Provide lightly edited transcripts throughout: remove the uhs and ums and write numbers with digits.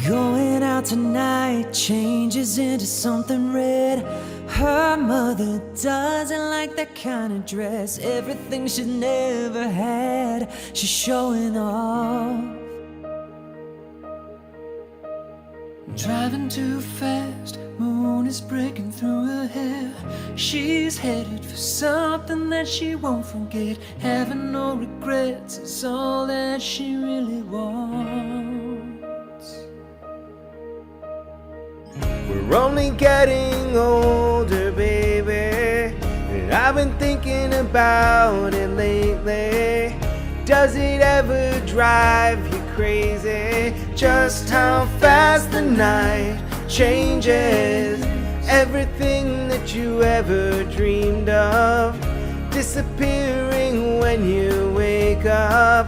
Going out tonight changes into something red. Her mother doesn't like that kind of dress. Everything she's never had, she's showing off. Driving too fast, moon is breaking through her hair. She's headed for something that she won't forget. Having no regrets is all that she really wants. We're only getting older, baby, and I've been thinking about it lately. Does it ever drive you crazy just how fast the night changes? Everything that you ever dreamed of disappearing when you wake up.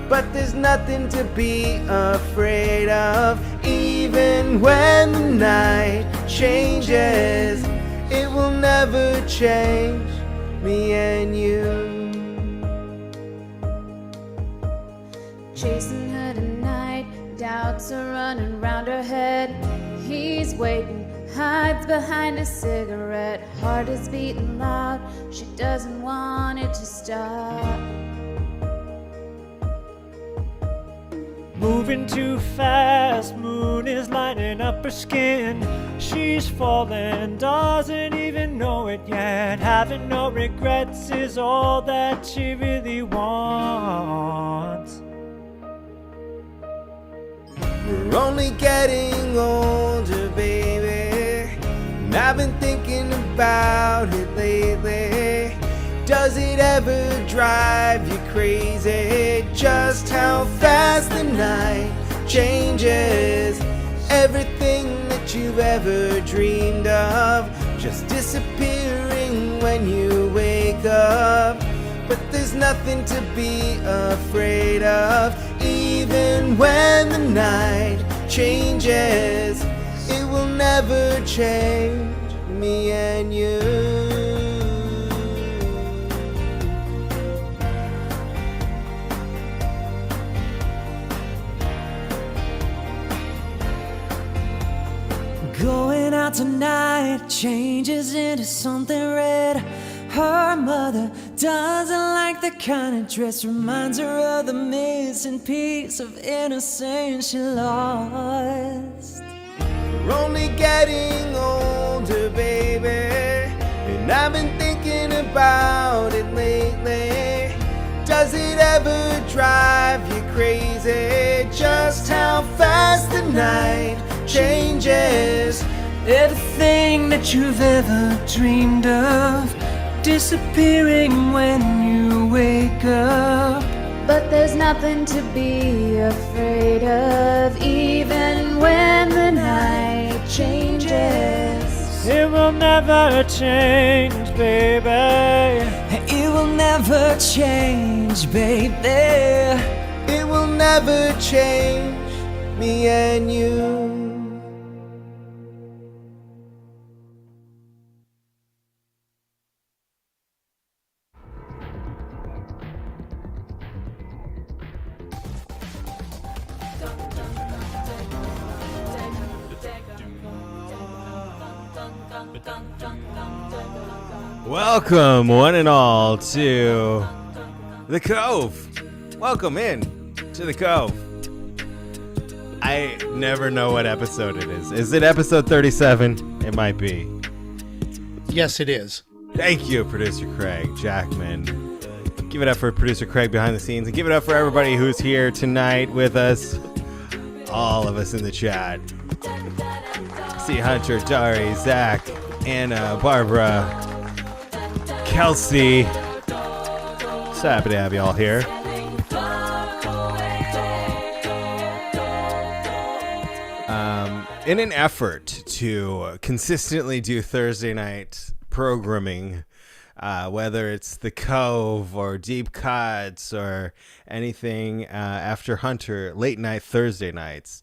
But there's nothing to be afraid of. Even when the night changes, it will never change me and you. Chasing her tonight, doubts are running round her head. He's waiting, hides behind a cigarette. Heart is beating loud, she doesn't want it to stop. Moving too fast, moon is lighting up her skin. She's falling, doesn't even know it yet. Having no regrets is all that she really wants. We're only getting older, baby, and I've been thinking about it lately. Does it ever drive you crazy just how fast the night changes? Everything that you've ever dreamed of just disappearing when you wake up. But there's nothing to be afraid of. Even when the night changes, it will never change me and you. Going out tonight changes into something red. Her mother doesn't like the kind of dress. Reminds her of the missing piece of innocence she lost. We're only getting older, baby, and I've been thinking about it lately. Does it ever drive you crazy just how fast the night changes? Everything that you've ever dreamed of disappearing when you wake up. But there's nothing to be afraid of. Even when the night changes, It will never change, baby. It will never change, baby. It will never change me and you. Welcome, one and all, to the Cove. Welcome in to the Cove. I never know what episode it is. Is it episode 37? It might be. Yes, it is. Thank you, producer Craig Jackman. Give it up for producer Craig behind the scenes, and give it up for everybody who's here tonight with us. All of us in the chat. See Hunter, Dari, Zach, Anna, Barbara, Kelsey. So happy to have you all here. In an effort to consistently do Thursday night programming, whether it's the Cove or Deep Cuts or anything after Hunter, late night Thursday nights,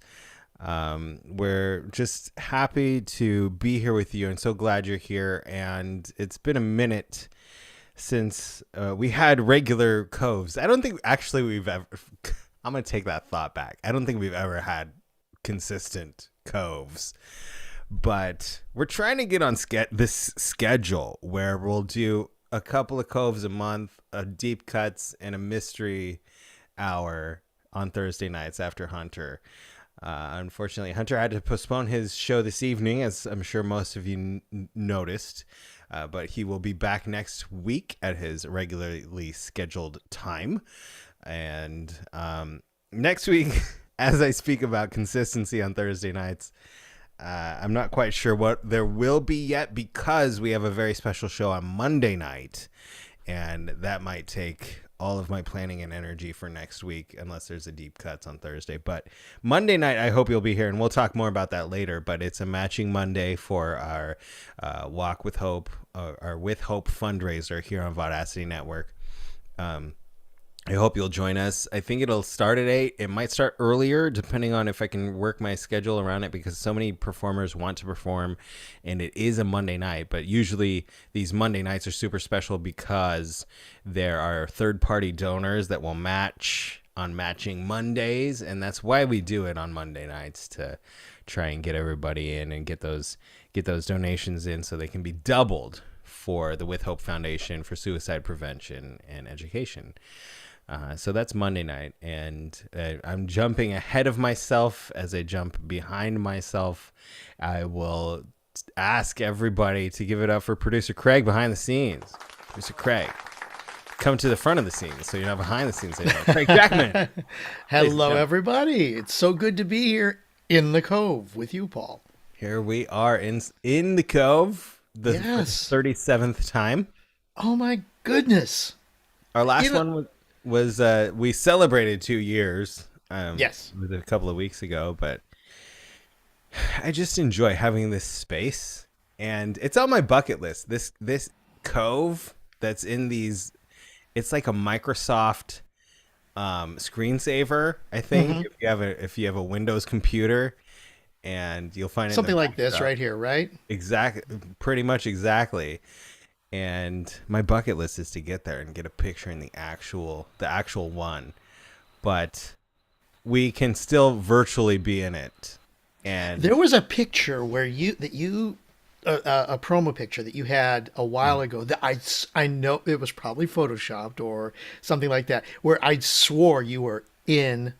we're just happy to be here with you and so glad you're here. And it's been a minute since we had regular Coves. I don't think actually we've ever, I'm going to take that thought back. I don't think we've ever had consistent Coves, but we're trying to get on this schedule where we'll do a couple of Coves a month, a Deep Cuts, and a mystery hour on Thursday nights after Hunter. Unfortunately, Hunter had to postpone his show this evening, as I'm sure most of you noticed, but he will be back next week at his regularly scheduled time. And next week, as I speak about consistency on Thursday nights, I'm not quite sure what there will be yet because we have a very special show on Monday night, and that might take all of my planning and energy for next week unless there's a Deep Cuts on Thursday. But Monday night, I hope you'll be here, and we'll talk more about that later. But it's a matching Monday for our Walk with Hope, our With Hope fundraiser here on Vaudacity Network. I hope you'll join us. I think it'll start at 8. It might start earlier, depending on if I can work my schedule around it, because so many performers want to perform, and it is a Monday night. But usually these Monday nights are super special because there are third-party donors that will match on matching Mondays, and that's why we do it on Monday nights, to try and get everybody in and get those donations in so they can be doubled for the With Hope Foundation for suicide prevention and education. So that's Monday night, and I'm jumping ahead of myself as I jump behind myself. I will ask everybody to give it up for producer Craig behind the scenes. Producer Craig, come to the front of the scenes so you're not behind the scenes anymore. Craig Jackman. Hello, everybody. It's so good to be here in the Cove with you, Paul. Here we are in the Cove, the 37th time. Oh, my goodness. Our last one was we celebrated 2 years. Yes, it was a couple of weeks ago, but I just enjoy having this space, and it's on my bucket list. This Cove that's in these, it's like a Microsoft screensaver, I think. If you have a Windows computer, and you'll find something like this right here, right? Exactly, pretty much exactly. And my bucket list is to get there and get a picture in the actual one, but we can still virtually be in it. And there was a picture where a promo picture that you had a while ago that I know it was probably photoshopped or something like that, where I swore you were in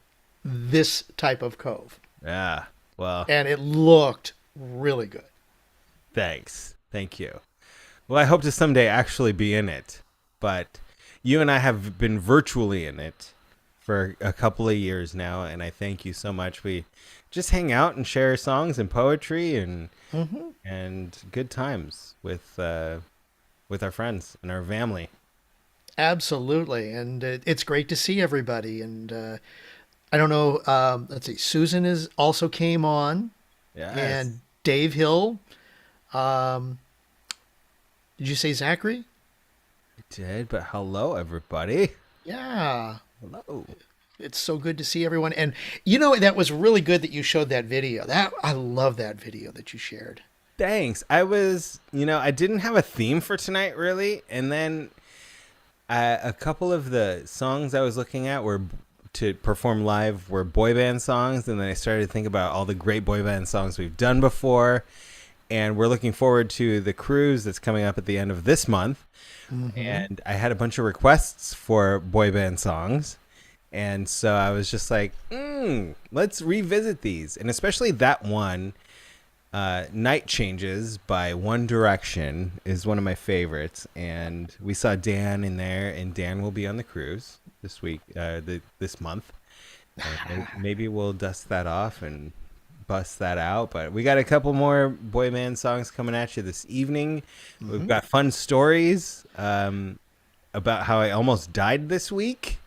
this type of Cove. Yeah, well, and it looked really good. Thanks, thank you. Well, I hope to someday actually be in it, but you and I have been virtually in it for a couple of years now, and I thank you so much. We just hang out and share songs and poetry and good times with our friends and our family. Absolutely, and it's great to see everybody. And I don't know, let's see, Susan also came on, and Dave Hill. Did you say Zachary? I did, but hello, everybody. Yeah. Hello. It's so good to see everyone. And, you know, that was really good that you showed that video. I love that video that you shared. Thanks. I didn't have a theme for tonight, really. And then a couple of the songs I was looking at to perform live were boy band songs. And then I started to think about all the great boy band songs we've done before. And we're looking forward to the cruise that's coming up at the end of this month. And I had a bunch of requests for boy band songs. And so I was just like, let's revisit these. And especially that one, Night Changes by One Direction is one of my favorites. And we saw Dan in there, and Dan will be on the cruise this week, this month. And maybe we'll dust that off and bust that out. But we got a couple more boy band songs coming at you this evening. We've got fun stories about how I almost died this week.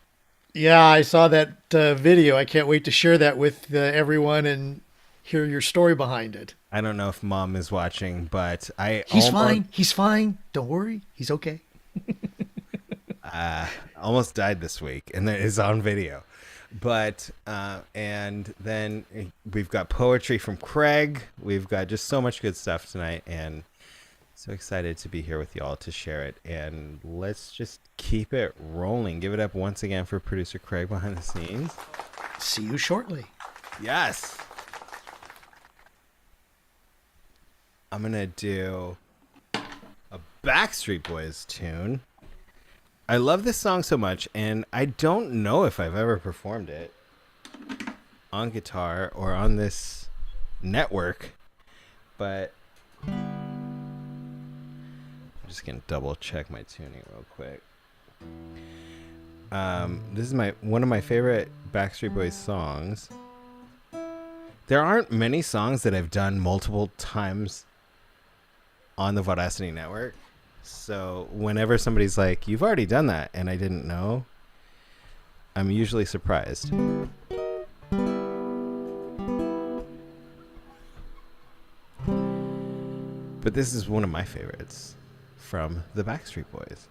Yeah, I saw that video. I can't wait to share that with everyone and hear your story behind it. I don't know if Mom is watching, but He's fine. He's fine. Don't worry. He's okay. Almost died this week, and that is on video. But and then we've got poetry from Craig. We've got just so much good stuff tonight, and so excited to be here with y'all to share it. And let's just keep it rolling. Give it up once again for producer Craig behind the scenes. See you shortly. Yes. I'm going to do a Backstreet Boys tune. I love this song so much, and I don't know if I've ever performed it on guitar or on this network, but I'm just going to double check my tuning real quick. This is one of my favorite Backstreet Boys songs. There aren't many songs that I've done multiple times on the Vaudacity network. So whenever somebody's like, you've already done that, and I didn't know, I'm usually surprised. But this is one of my favorites from the Backstreet Boys.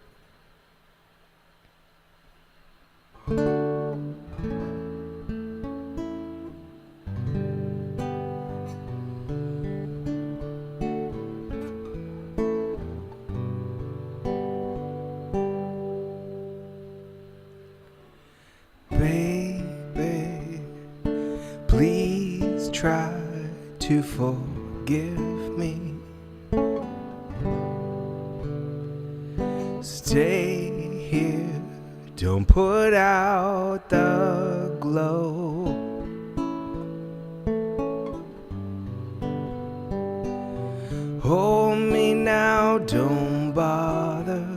Baby, please try to forgive me. Stay here, don't put out the glow. Hold me now, don't bother.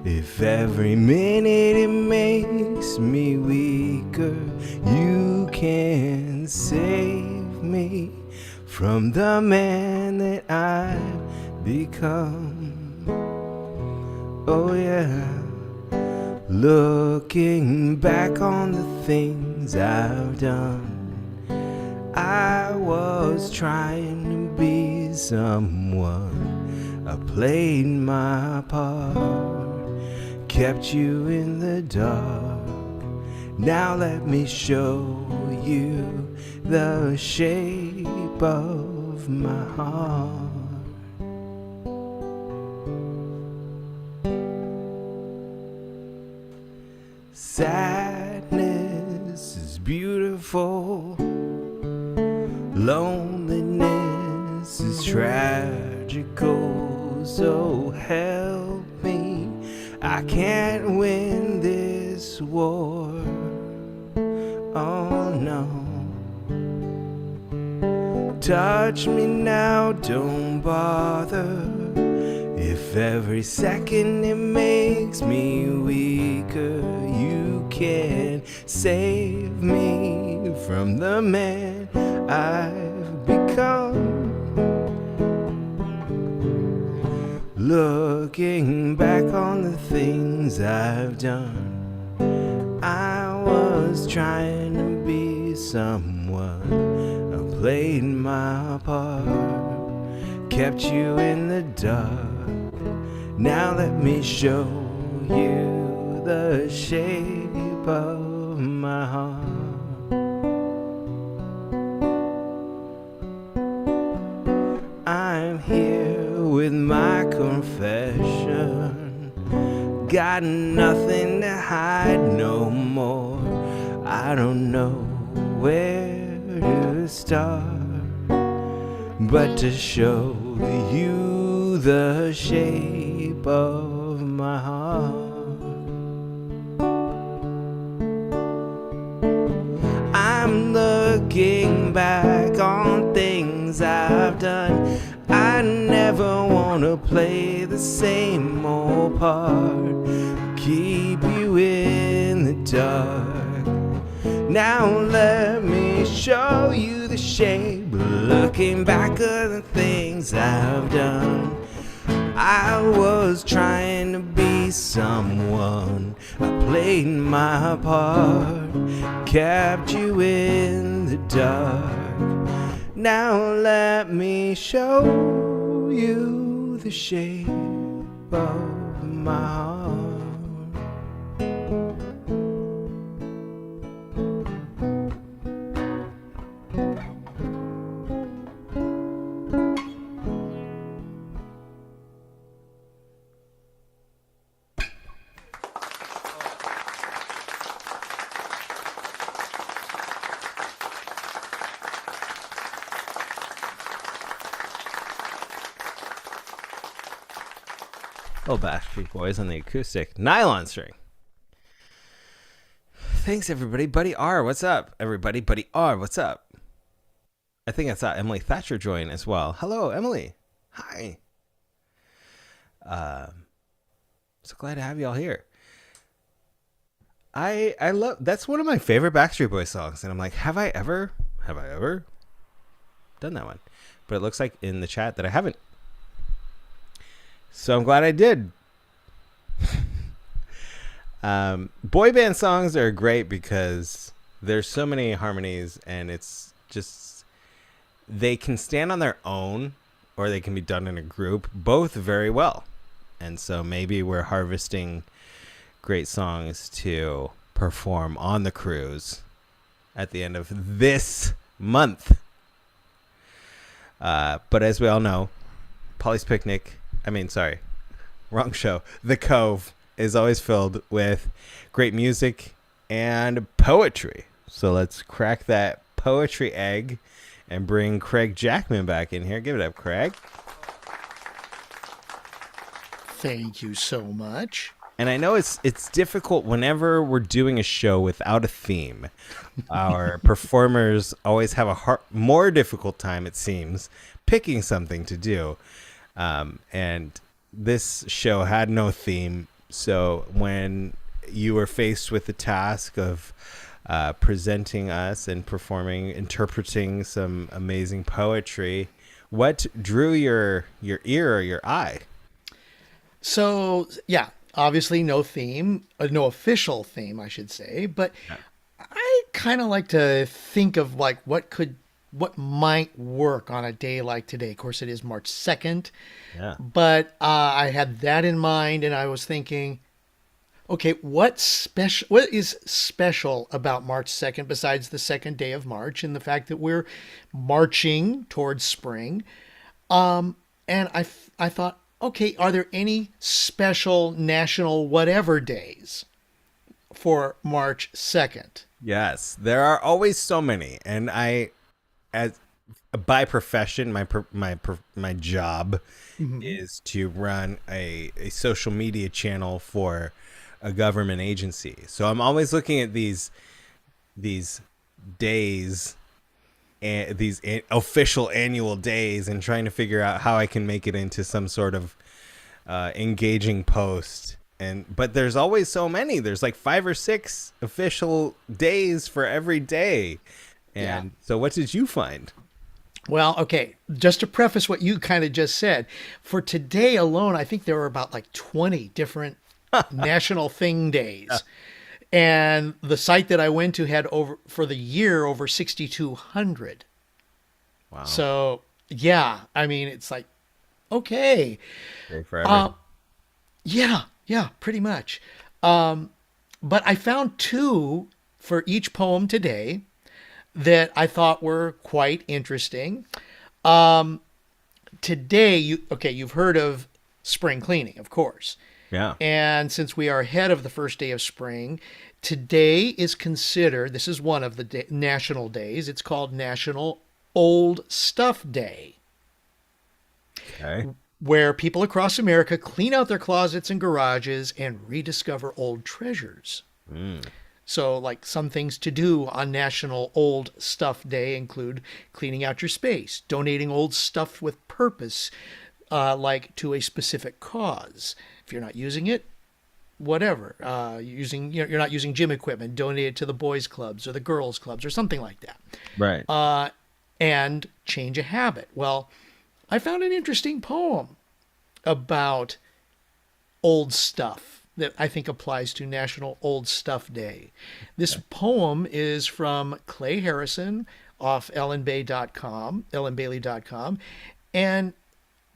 If every minute it makes me weaker, you can save me from the man that I've become. Oh yeah. Looking back on the things I've done, I was trying to be someone. I played my part, kept you in the dark. Now let me show you the shape of my heart. Sadness is beautiful, loneliness is tragical, so help me, I can't win this war. Oh no. Touch me now, don't bother. If every second it makes me weaker, you can save me from the man I've become. Looking back on the things I've done, I was trying to be someone. I played my part, kept you in the dark. Now let me show you the shape of my heart. I'm here with my confession, got nothing to hide no more. I don't know where to start, but to show you the shape of my heart. looking back on things I've done. I never wanna play the same old part, keep you in the dark. Now let me show you the shape, looking back at the things I've done. I was trying to be someone, I played my part, kept you in the dark. Now let me show you the shape of my heart. Oh, Backstreet Boys on the acoustic nylon string. Thanks, everybody. Buddy R, what's up? Everybody, Buddy R, what's up? I think I saw Emily Thatcher join as well. Hello, Emily. Hi. So glad to have you all here. I love, that's one of my favorite Backstreet Boys songs, and I'm like, have I ever done that one? But it looks like in the chat that I haven't. So I'm glad I did. Boy band songs are great because there's so many harmonies, and it's just, they can stand on their own or they can be done in a group, both very well. And so maybe we're harvesting great songs to perform on the cruise at the end of this month. But as we all know, Paulie's Picnic, wrong show. The Cove is always filled with great music and poetry. So let's crack that poetry egg and bring Craig Jackman back in here. Give it up, Craig. Thank you so much. And I know it's difficult whenever we're doing a show without a theme. Our performers always have a more difficult time, it seems, picking something to do. And this show had no theme, so when you were faced with the task of presenting us and interpreting some amazing poetry, what drew your ear or your eye? So, yeah, obviously no theme, no official theme, I should say, but I kind of like to think of like what might work on a day like today. Of course, it is March 2nd, but I had that in mind, and I was thinking, okay, what is special about March 2nd besides the second day of March and the fact that we're marching towards spring? And I thought, okay, are there any special national whatever days for March 2nd? Yes, there are always so many, and as by profession, my job is to run a social media channel for a government agency. So I'm always looking at these days and these official annual days and trying to figure out how I can make it into some sort of engaging post. But there's always so many. There's like 5 or 6 official days for every day. And so what did you find? Well, okay, just to preface what you kind of just said, for today alone, I think there were about like 20 different national thing days. And the site that I went to had over 6,200. Wow. So, yeah, I mean, it's like, okay. For everything. Yeah, pretty much. But I found 2 for each poem today that I thought were quite interesting. Today, you've heard of spring cleaning, of course. Yeah. And since we are ahead of the first day of spring, today is considered, this is one of the national days, it's called National Old Stuff Day. Okay. Where people across America clean out their closets and garages and rediscover old treasures. So, like some things to do on National Old Stuff Day include cleaning out your space, donating old stuff with purpose, like to a specific cause. If you're not using it, whatever. You're not using gym equipment, donate it to the boys' clubs or the girls' clubs or something like that. Right. And change a habit. Well, I found an interesting poem about old stuff that I think applies to National Old Stuff Day. This poem is from Clay Harrison off ellenbailey.com, and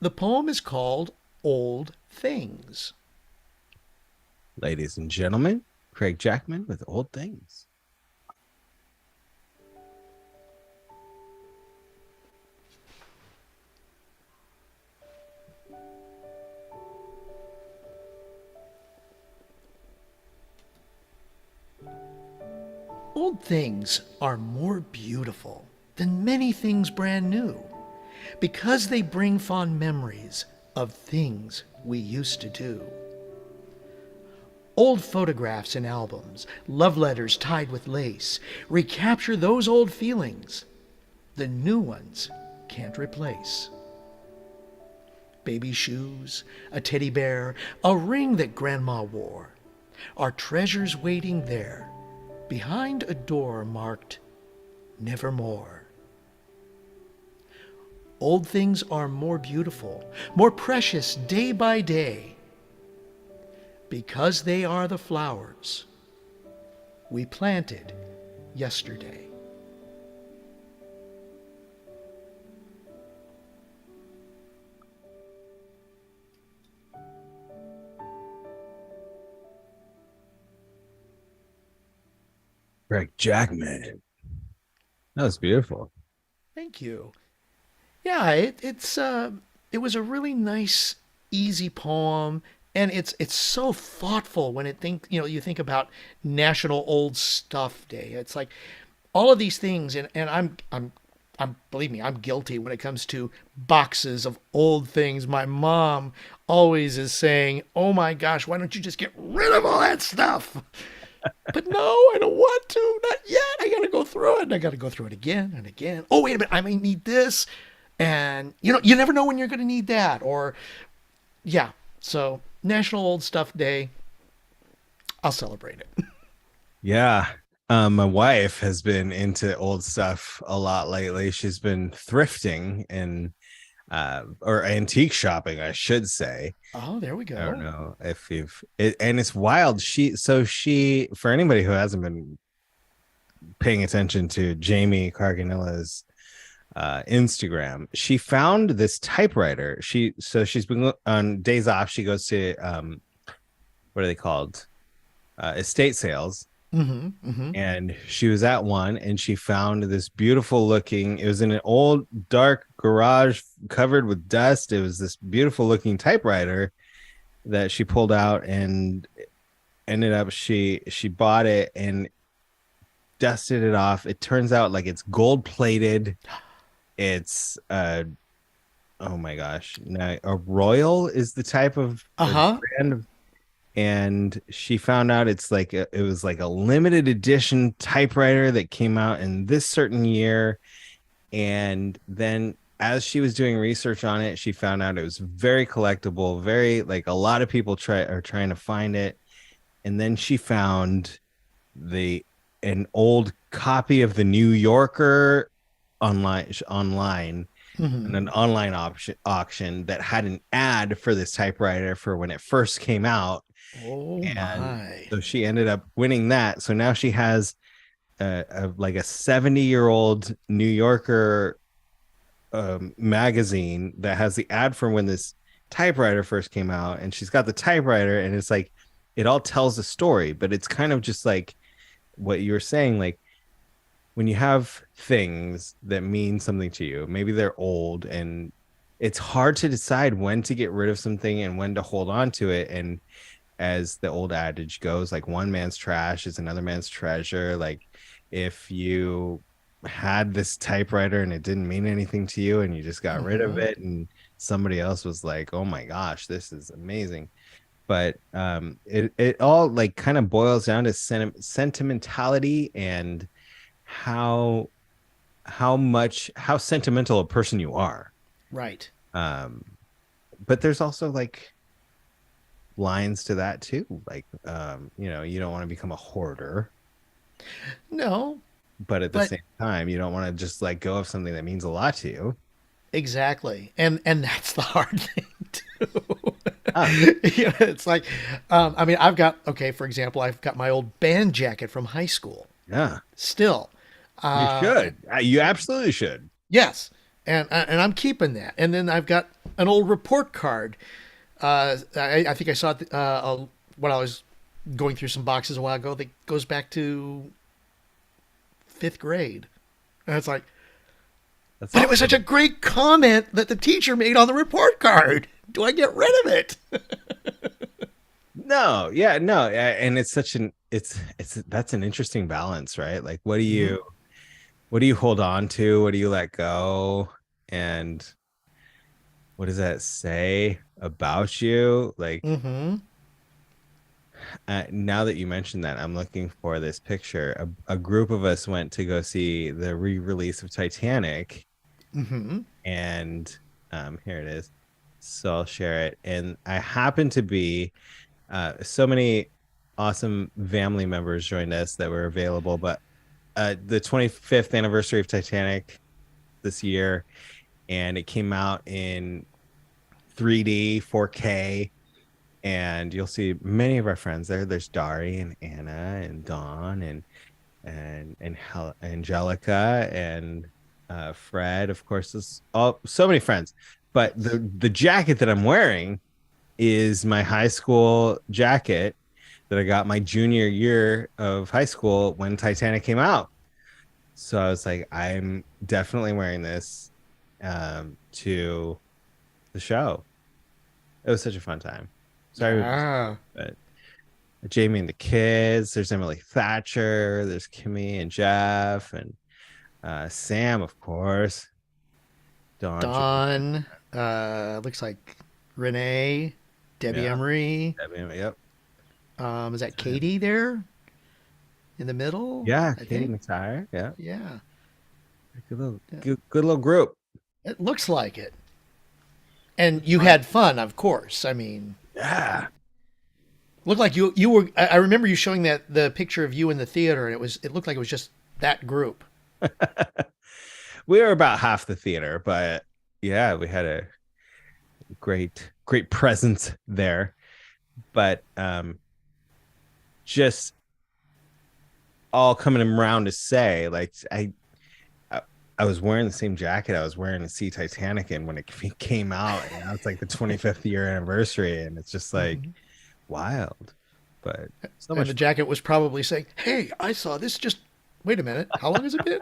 the poem is called Old Things. Ladies and gentlemen, Craig Jackman with Old Things. Old things are more beautiful than many things brand new because they bring fond memories of things we used to do. Old photographs and albums, love letters tied with lace, recapture those old feelings the new ones can't replace. Baby shoes, a teddy bear, a ring that Grandma wore are treasures waiting there behind a door marked Nevermore. Old things are more beautiful, more precious day by day, because they are the flowers we planted yesterday. Craig Jackman. That was beautiful. Thank you. Yeah, it was a really nice, easy poem, and it's so thoughtful when you think about National Old Stuff Day. It's like all of these things, and I'm believe me, I'm guilty when it comes to boxes of old things. My mom always is saying, "Oh my gosh, why don't you just get rid of all that stuff?" But no, I don't want to. Not yet. I got to go through it. And I got to go through it again and again. Oh, wait a minute. I may need this. And, you never know when you're going to need that. Or, yeah. So, National Old Stuff Day. I'll celebrate it. Yeah. My wife has been into old stuff a lot lately. She's been thrifting and or antique shopping, I should say. Oh, there we go. I don't know if and it's wild. She, for anybody who hasn't been paying attention to Jamie Carganilla's Instagram, she found this typewriter. She's been on days off. She goes to what are they called? Estate sales. And she was at one and she found this beautiful looking, it was in an old dark garage covered with dust. It was this beautiful looking typewriter that she pulled out, and ended up she bought it and dusted it off. It turns out like it's gold plated. It's oh my gosh, now a Royal is the type of brand. And she found out it was like a limited edition typewriter that came out in this certain year. And then as she was doing research on it, she found out it was very collectible, very, like, a lot of people are trying to find it. And then she found an old copy of the New Yorker online and an online auction that had an ad for this typewriter for when it first came out. Oh, my. So she ended up winning that. So now she has like a 70-year-old New Yorker magazine that has the ad from when this typewriter first came out, and she's got the typewriter, and it's like it all tells a story. But it's kind of just like what you were saying, like when you have things that mean something to you, maybe they're old, and it's hard to decide when to get rid of something and when to hold on to it. And as the old adage goes, like, one man's trash is another man's treasure. Like, if you had this typewriter and it didn't mean anything to you and you just got rid of it, and somebody else was like, oh my gosh, this is amazing. but it all like kind of boils down to sentimentality and how how sentimental a person you are. Right. But there's also like lines to that too, like you don't want to become a hoarder, No, but at the but same time you don't want to just let go of something that means a lot to you. exactly. And that's the hard thing too. Ah, It's like, I mean, for example, I've got my old band jacket from high school yeah, still. you should. You absolutely should. Yes. And I'm keeping that. And then I've got an old report card. I think I saw it when I was going through some boxes a while ago that goes back to 5th grade. And it's like, That's but it was such a great comment that the teacher made on the report card. Do I get rid of it? No, yeah, no, and it's such an that's an interesting balance, right? Like, what do you hold on to? What do you let go? And what does that say about you? Like, Mm-hmm. now that you mentioned that, I'm looking for this picture. A group of us went to go see the re-release of Titanic, Mm-hmm. and here it is. So I'll share it. And I happened to be so many awesome family members joined us that were available, but the 25th anniversary of Titanic this year, and it came out in 3D, 4K, and you'll see many of our friends there. There's Dari and Anna and Dawn and Angelica and Fred, of course. There's so many friends. But the jacket that I'm wearing is my high school jacket that I got my junior year of high school when Titanic came out. So I was like, I'm definitely wearing this to the show. It was such a fun time. Sorry, but Jamie and the kids. There's Emily Thatcher. There's Kimmy and Jeff and Sam, of course. Dawn. Looks like Renee. Debbie Emery. Yep. Is that Katie there in the middle? Yeah, I Katie think. McTire. Yeah. Yeah. Good little group. It looks like it. And you had fun, of course. I mean, Yeah. looked like you were. I remember you showing the picture of you in the theater, and it looked like it was just that group. We were about half the theater, but yeah, we had a great presence there. But just all coming around to say, like, I was wearing the same jacket I was wearing to see Titanic in when it came out, and now it's like the 25th year anniversary, and it's just like wild. But so And much the jacket was probably saying, "Hey, I saw this just. Wait a minute. How long has it been?"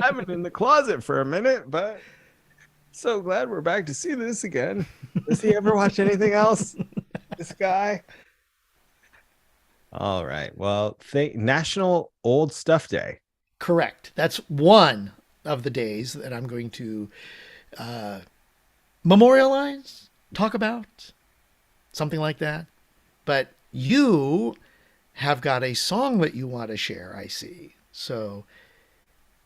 I've been in the closet for a minute, but so glad we're back to see this again. Does he ever watch anything else? This guy. All right. Well, National Old Stuff Day. Correct. That's one of the days that I'm going to memorialize, talk about, something like that. But you have got a song that you want to share, I see. So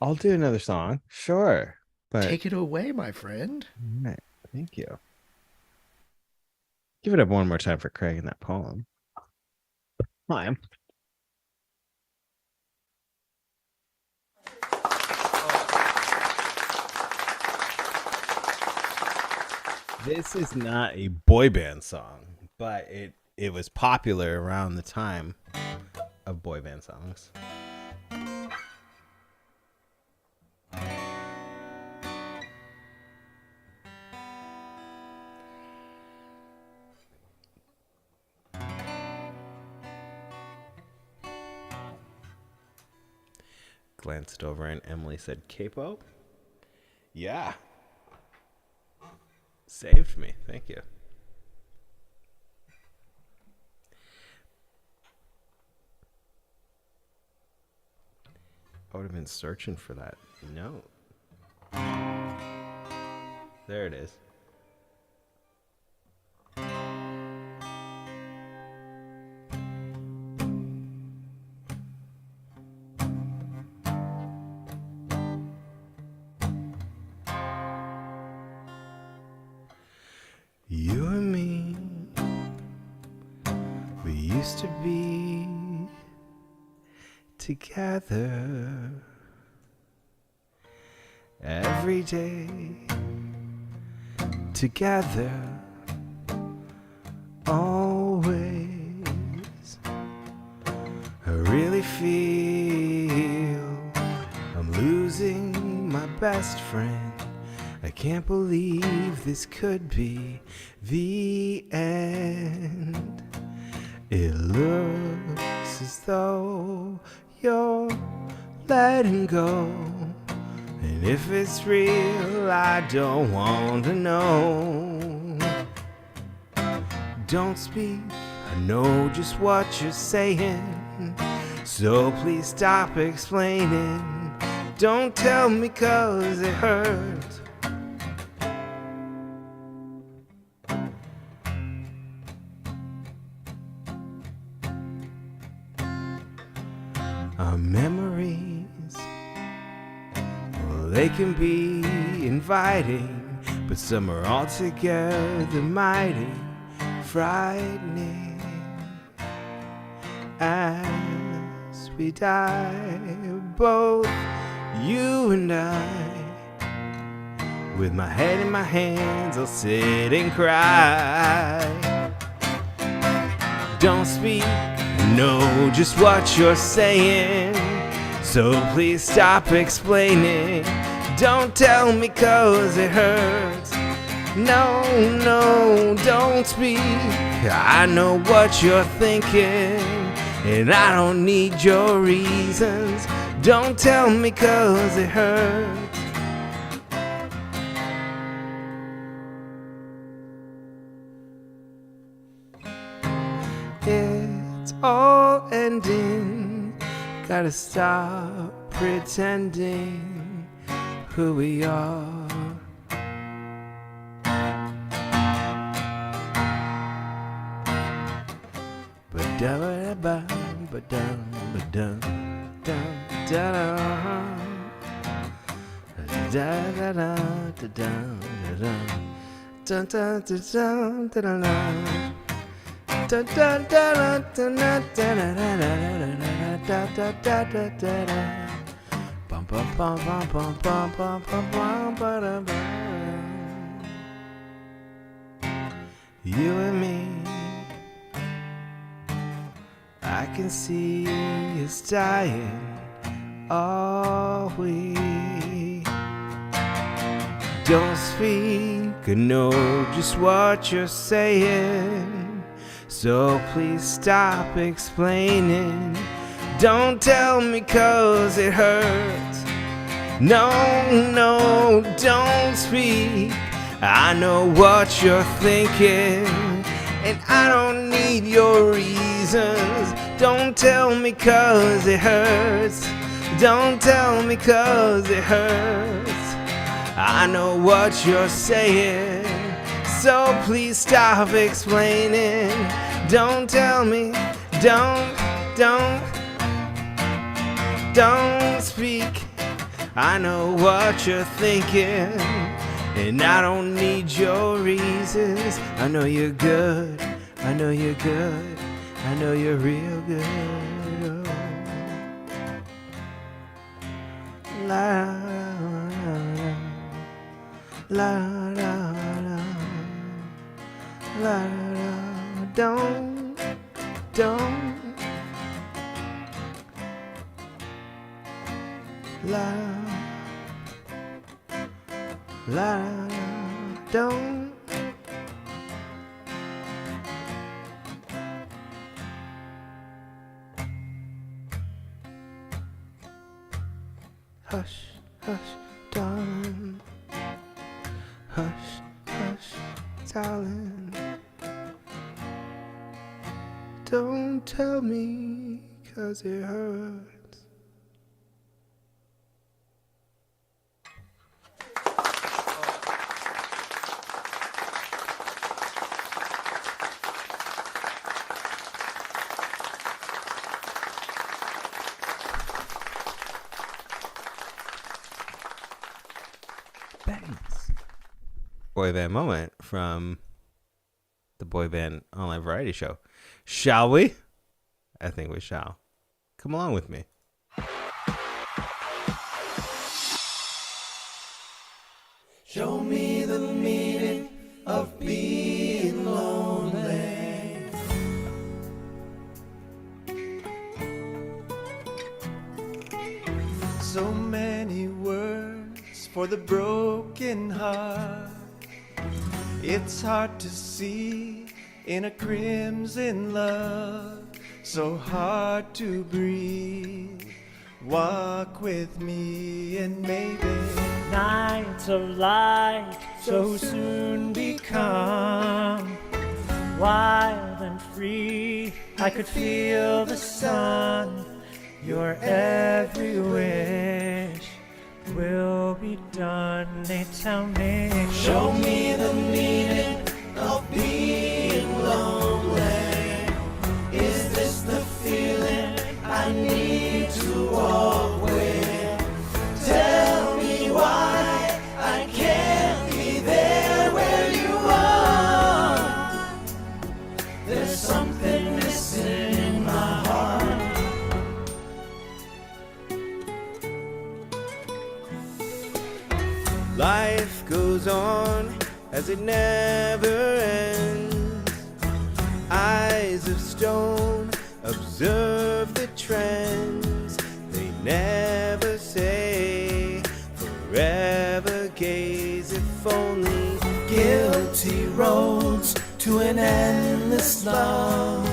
I'll do another song. Sure. But take it away, my friend. all right. Thank you. Give it up one more time for Craig in that poem. Hi. This is not a boy band song, but it was popular around the time of boy band songs. Glanced over and Emily said, "Capo?" Yeah. Saved me. Thank you. I would have been searching for that note. There it is. used to be together every day, together always. I really feel I'm losing my best friend. I can't believe this could be the end. It looks as though you're letting go, and if it's real, I don't want to know. Don't speak, I know just what you're saying, so please stop explaining. Don't tell me 'cause it hurts. Our memories, well, they can be inviting, but some are altogether mighty frightening. As we die, both you and I, with my head in my hands, I'll sit and cry. Don't speak, I know just what you're saying, so please stop explaining. Don't tell me 'cause it hurts. No, no, don't speak. I know what you're thinking, and I don't need your reasons. Don't tell me 'cause it hurts. It's all ending. Gotta stop pretending who we are. Ba-da-ba-da-ba, ba-dum, ba-dum, dum, da-da, da-da-da, da-dum, da-dum, dun-dun-dun-dun, da-da-da. Da da da da da da da da da da. Bum bum bum bum bum bum bum bum bum bum. You and me, I can see us dying, are we? Don't speak, I know just what you're saying, so please stop explaining. Don't tell me 'cause it hurts. No, no, don't speak. I know what you're thinking, and I don't need your reasons. Don't tell me 'cause it hurts. Don't tell me 'cause it hurts. I know what you're saying, so please stop explaining. Don't tell me, don't speak. I know what you're thinking, and I don't need your reasons. I know you're good, I know you're good, I know you're real good. La la la la la la. Don't la la don't. Hush, hush, darling. Hush, hush, darling. Don't tell me 'cause it hurts. Thanks. Boy band moment from the boy band online variety show. Shall we? I think we shall. Come along with me. Show me the meaning of being lonely. So many words for the broken heart. It's hard to see in a crimson love. So hard to breathe. Walk with me and maybe Nights of light so soon become wild and free. I could feel the sun. Your every wish will be done. They tell me, Show me the meaning of being lonely. Is this the feeling I need to walk with? Tell me why I can't be there where you are. There's something missing in my heart. Life goes on as it never ends. Eyes of stone observe the trends. They never say forever gaze, if only Guilty roads to an endless love.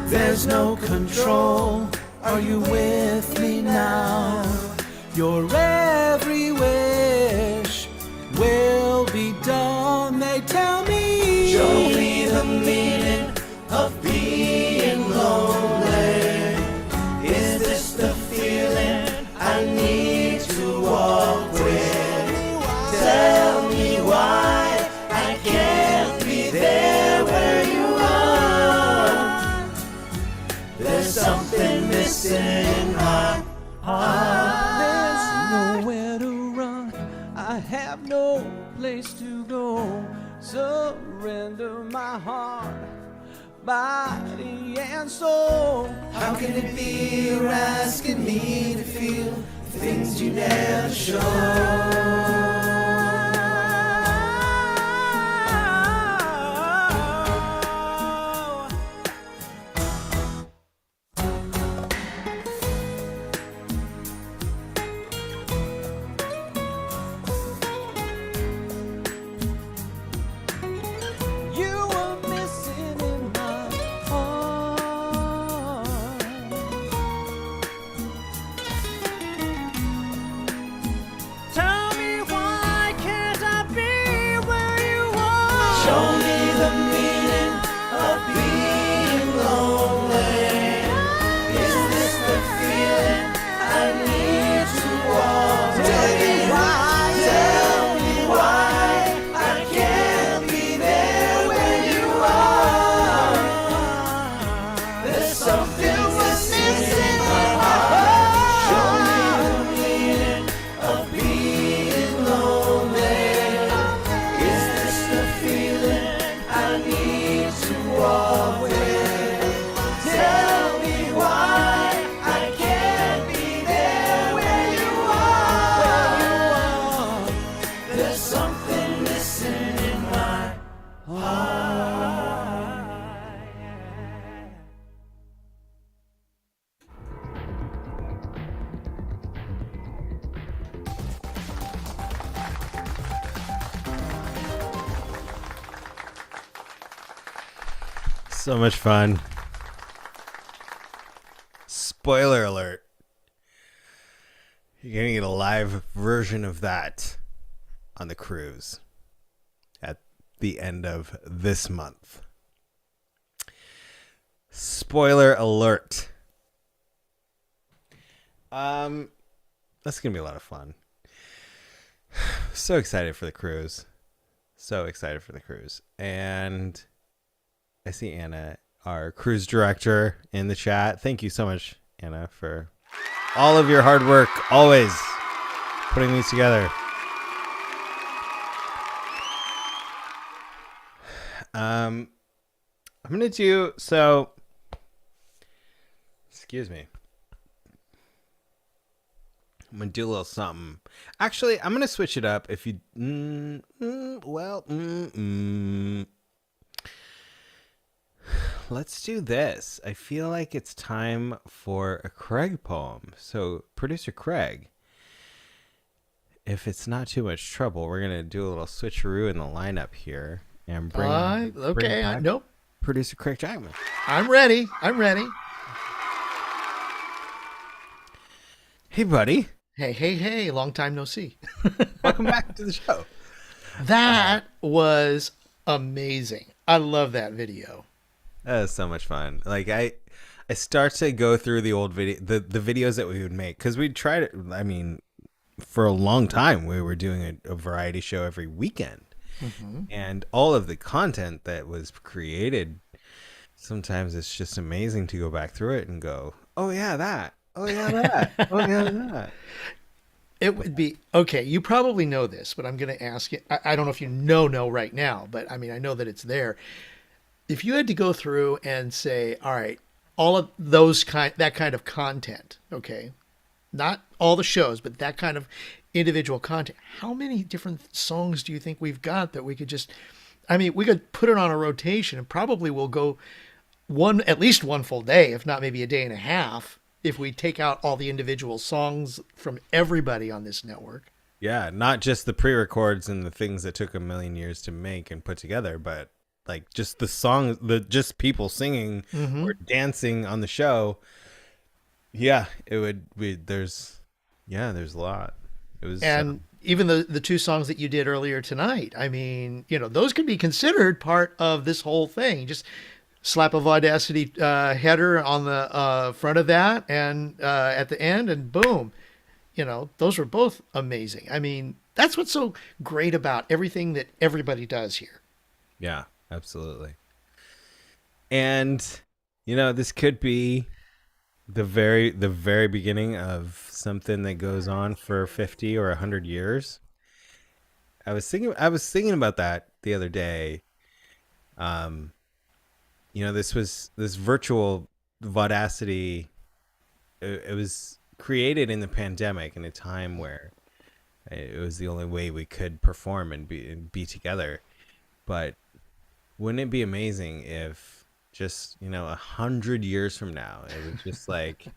There's no control. Are you with me now? Your every wish will be done. They tell me. Show me the meaning of being lonely. Is this the feeling I need to walk with? Tell me why I can't be there where you are. There's something missing in my heart. There's nowhere to run. I have no place to go. Surrender my heart, body and soul. How can it be you're asking me to feel things you never show? You were missing in my heart. tell me why can't I be where you are? Show me the meaning of being lonely. Is this the feeling I need to walk with? Tell me why I can't be there where you are. There's something missing in my heart. Show me the meaning of being lonely. Is this the feeling I need to walk with? Tell me why I can't be there where you are. There's something missing in my heart. So much fun. Spoiler alert. You're going to get a live version of that on the cruise at the end of this month. Spoiler alert. That's going to be a lot of fun. So excited for the cruise. So excited for the cruise. And I see Anna, our cruise director, in the chat. Thank you so much, Anna, for all of your hard work, always putting these together. I'm gonna do so. Excuse me. I'm gonna do a little something. Actually, I'm gonna switch it up. If you, let's do this. I feel like it's time for a Craig poem. So, producer Craig, if it's not too much trouble, we're gonna do a little switcheroo in the lineup here and bring back Nope. producer Craig Jackman. I'm ready. I'm ready. Hey, buddy. Hey. Long time no see. Welcome back to the show. That was amazing. I love that video. That was so much fun. Like I start to go through the old video, the videos that we would make, because we tried it. I mean, for a long time we were doing a variety show every weekend, and all of the content that was created. Sometimes it's just amazing to go back through it and go, "Oh yeah, that. Oh yeah, that. Oh yeah, that." It would be okay. You probably know this, but I'm going to ask you. I don't know if you know right now, but I mean, I know that it's there. If you had to go through and say, all right, all of that kind of content, okay, not all the shows, but that kind of individual content, how many different songs do you think we've got that we could just, I mean, we could put it on a rotation and probably we'll go at least one full day, if not maybe a day and a half, if we take out all the individual songs from everybody on this network. Yeah, not just the pre-records and the things that took a million years to make and put together, but like just the songs, just people singing or dancing on the show. Yeah, it would be. There's a lot. It was, and even the two songs that you did earlier tonight. I mean, those could be considered part of this whole thing. Just slap a Vaudacity header on the front of that, and at the end, and boom, those were both amazing. I mean, that's what's so great about everything that everybody does here. Yeah, absolutely. And this could be the very beginning of something that goes on for 50 or 100 years. I was thinking about that the other day. This virtual Vaudacity, it was created in the pandemic in a time where it was the only way we could perform and be together. But wouldn't it be amazing if just, 100 years from now, it was just like,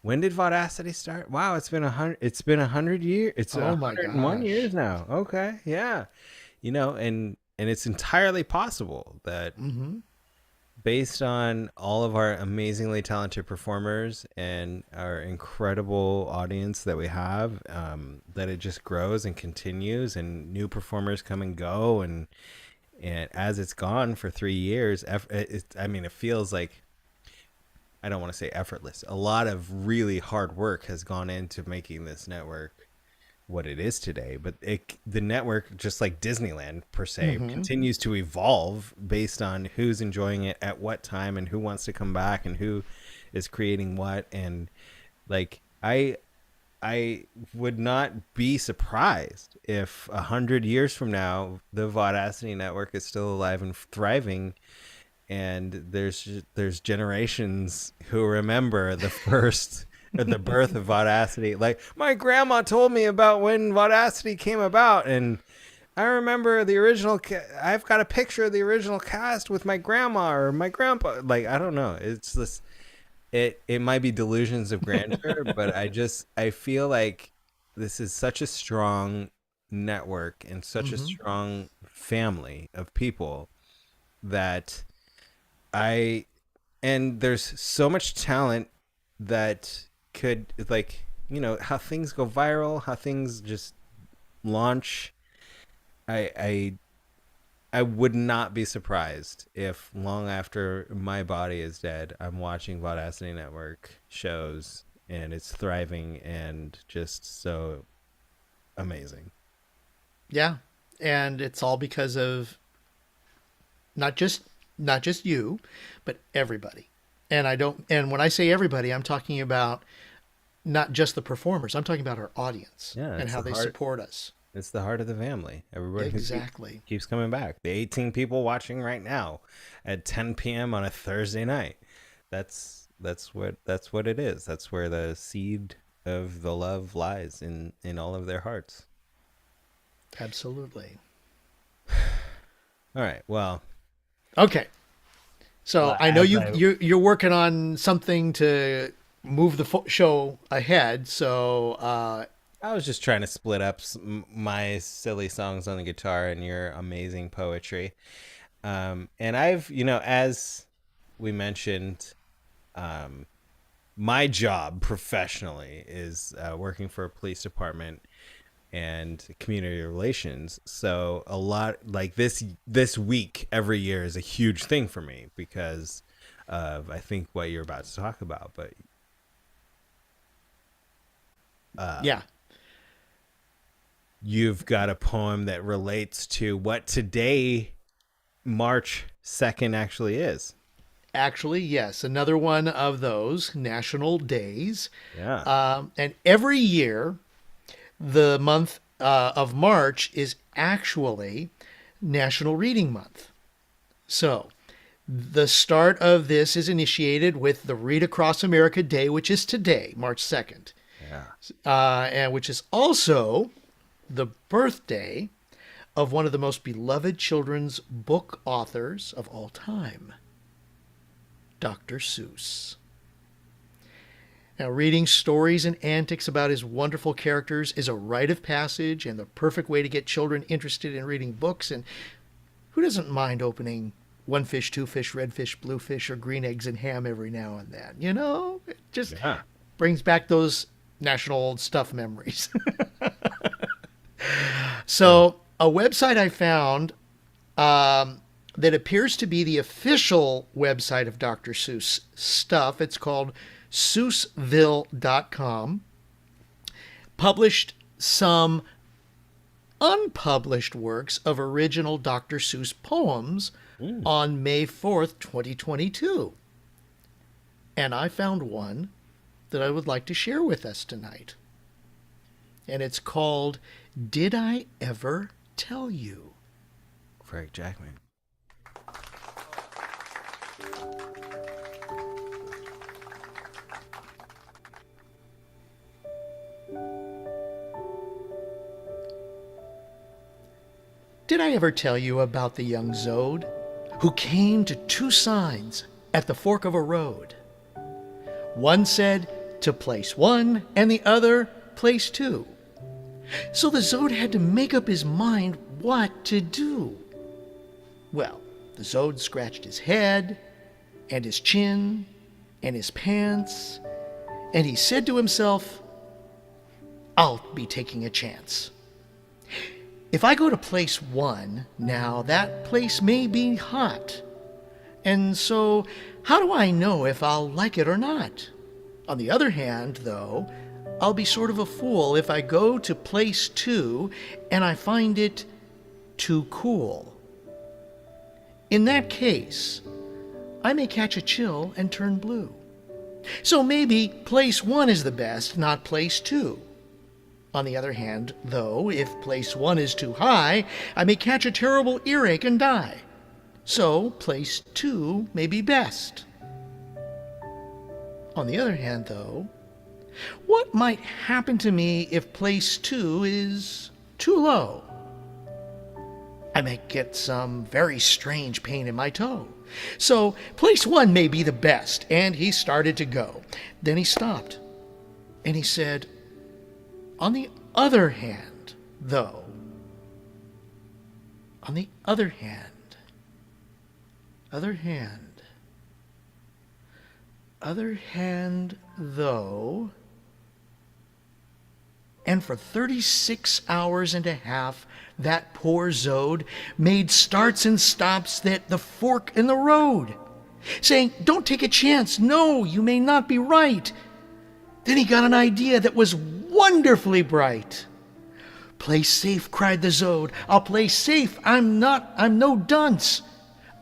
when did Vaudacity start? Wow, it's been 100 years. It's 101 years now. Okay. Yeah. And it's entirely possible that based on all of our amazingly talented performers and our incredible audience that we have, that it just grows and continues, and new performers come and go. And as it's gone for 3 years, it feels like, I don't want to say effortless. A lot of really hard work has gone into making this network what it is today, but the network, just like Disneyland per se, continues to evolve based on who's enjoying it at what time and who wants to come back and who is creating what. And like, I would not be surprised if 100 years from now the Vaudacity network is still alive and thriving, and there's generations who remember the first the birth of Vaudacity. Like, my grandma told me about when Vaudacity came about, and I remember the original I've got a picture of the original cast with my grandma or my grandpa. Like, I don't know, it's this, it might be delusions of grandeur, but I feel like this is such a strong network and such a strong family of people that and there's so much talent that could, like, how things go viral, how things just launch. I would not be surprised if long after my body is dead, I'm watching Vaudacity Network shows and it's thriving and just so amazing. Yeah. And it's all because of not just you, but everybody. And when I say everybody, I'm talking about not just the performers. I'm talking about our audience and how they support us. It's the heart of the family. Everybody who Exactly. keeps coming back. The 18 people watching right now at 10 p.m. on a Thursday night. That's what it is. That's where the seed of the love lies in all of their hearts. Absolutely. All right. Well, Okay. So Well, I know as you're working on something to move the show ahead. So I was just trying to split up my silly songs on the guitar and your amazing poetry. And I've, as we mentioned, my job professionally is working for a police department and community relations. So a lot like this week every year is a huge thing for me because of, I think, what you're about to talk about. But yeah. you've got a poem that relates to what today, March 2nd, actually is. Actually, yes, another one of those national days. Yeah. And every year, the month of March is actually National Reading Month. So the start of this is initiated with the Read Across America Day, which is today, March 2nd. Yeah. And which is also the birthday of one of the most beloved children's book authors of all time, Dr. Seuss. Now, reading stories and antics about his wonderful characters is a rite of passage and the perfect way to get children interested in reading books. And who doesn't mind opening one fish, two fish, red fish, blue fish, or green eggs and ham every now and then? It just brings back those national old stuff memories. So a website I found that appears to be the official website of Dr. Seuss stuff. It's called Seussville.com. Published some unpublished works of original Dr. Seuss poems on May 4th, 2022. And I found one that I would like to share with us tonight. And it's called Did I Ever Tell You? Frank Jackman. Did I ever tell you about the young Zode who came to two signs at the fork of a road? One said to place 1 and the other place 2. So the Zode had to make up his mind what to do. Well, the Zode scratched his head and his chin and his pants, and he said to himself, I'll be taking a chance. If I go to place 1, now that place may be hot. And so, how do I know if I'll like it or not? On the other hand, though, I'll be sort of a fool if I go to place 2 and I find it too cool. In that case, I may catch a chill and turn blue. So maybe place 1 is the best, not place 2. On the other hand, though, if place 1 is too high, I may catch a terrible earache and die. So place 2 may be best. On the other hand, though, what might happen to me if place 2 is too low? I may get some very strange pain in my toe. So place 1 may be the best, and he started to go. Then he stopped, and he said, on the other hand, though, on the other hand, though, and for 36 hours and a half, that poor Zode made starts and stops at the fork in the road, saying, don't take a chance, no, you may not be right. Then he got an idea that was wonderfully bright. Play safe, cried the Zode. I'll play safe. I'm no dunce.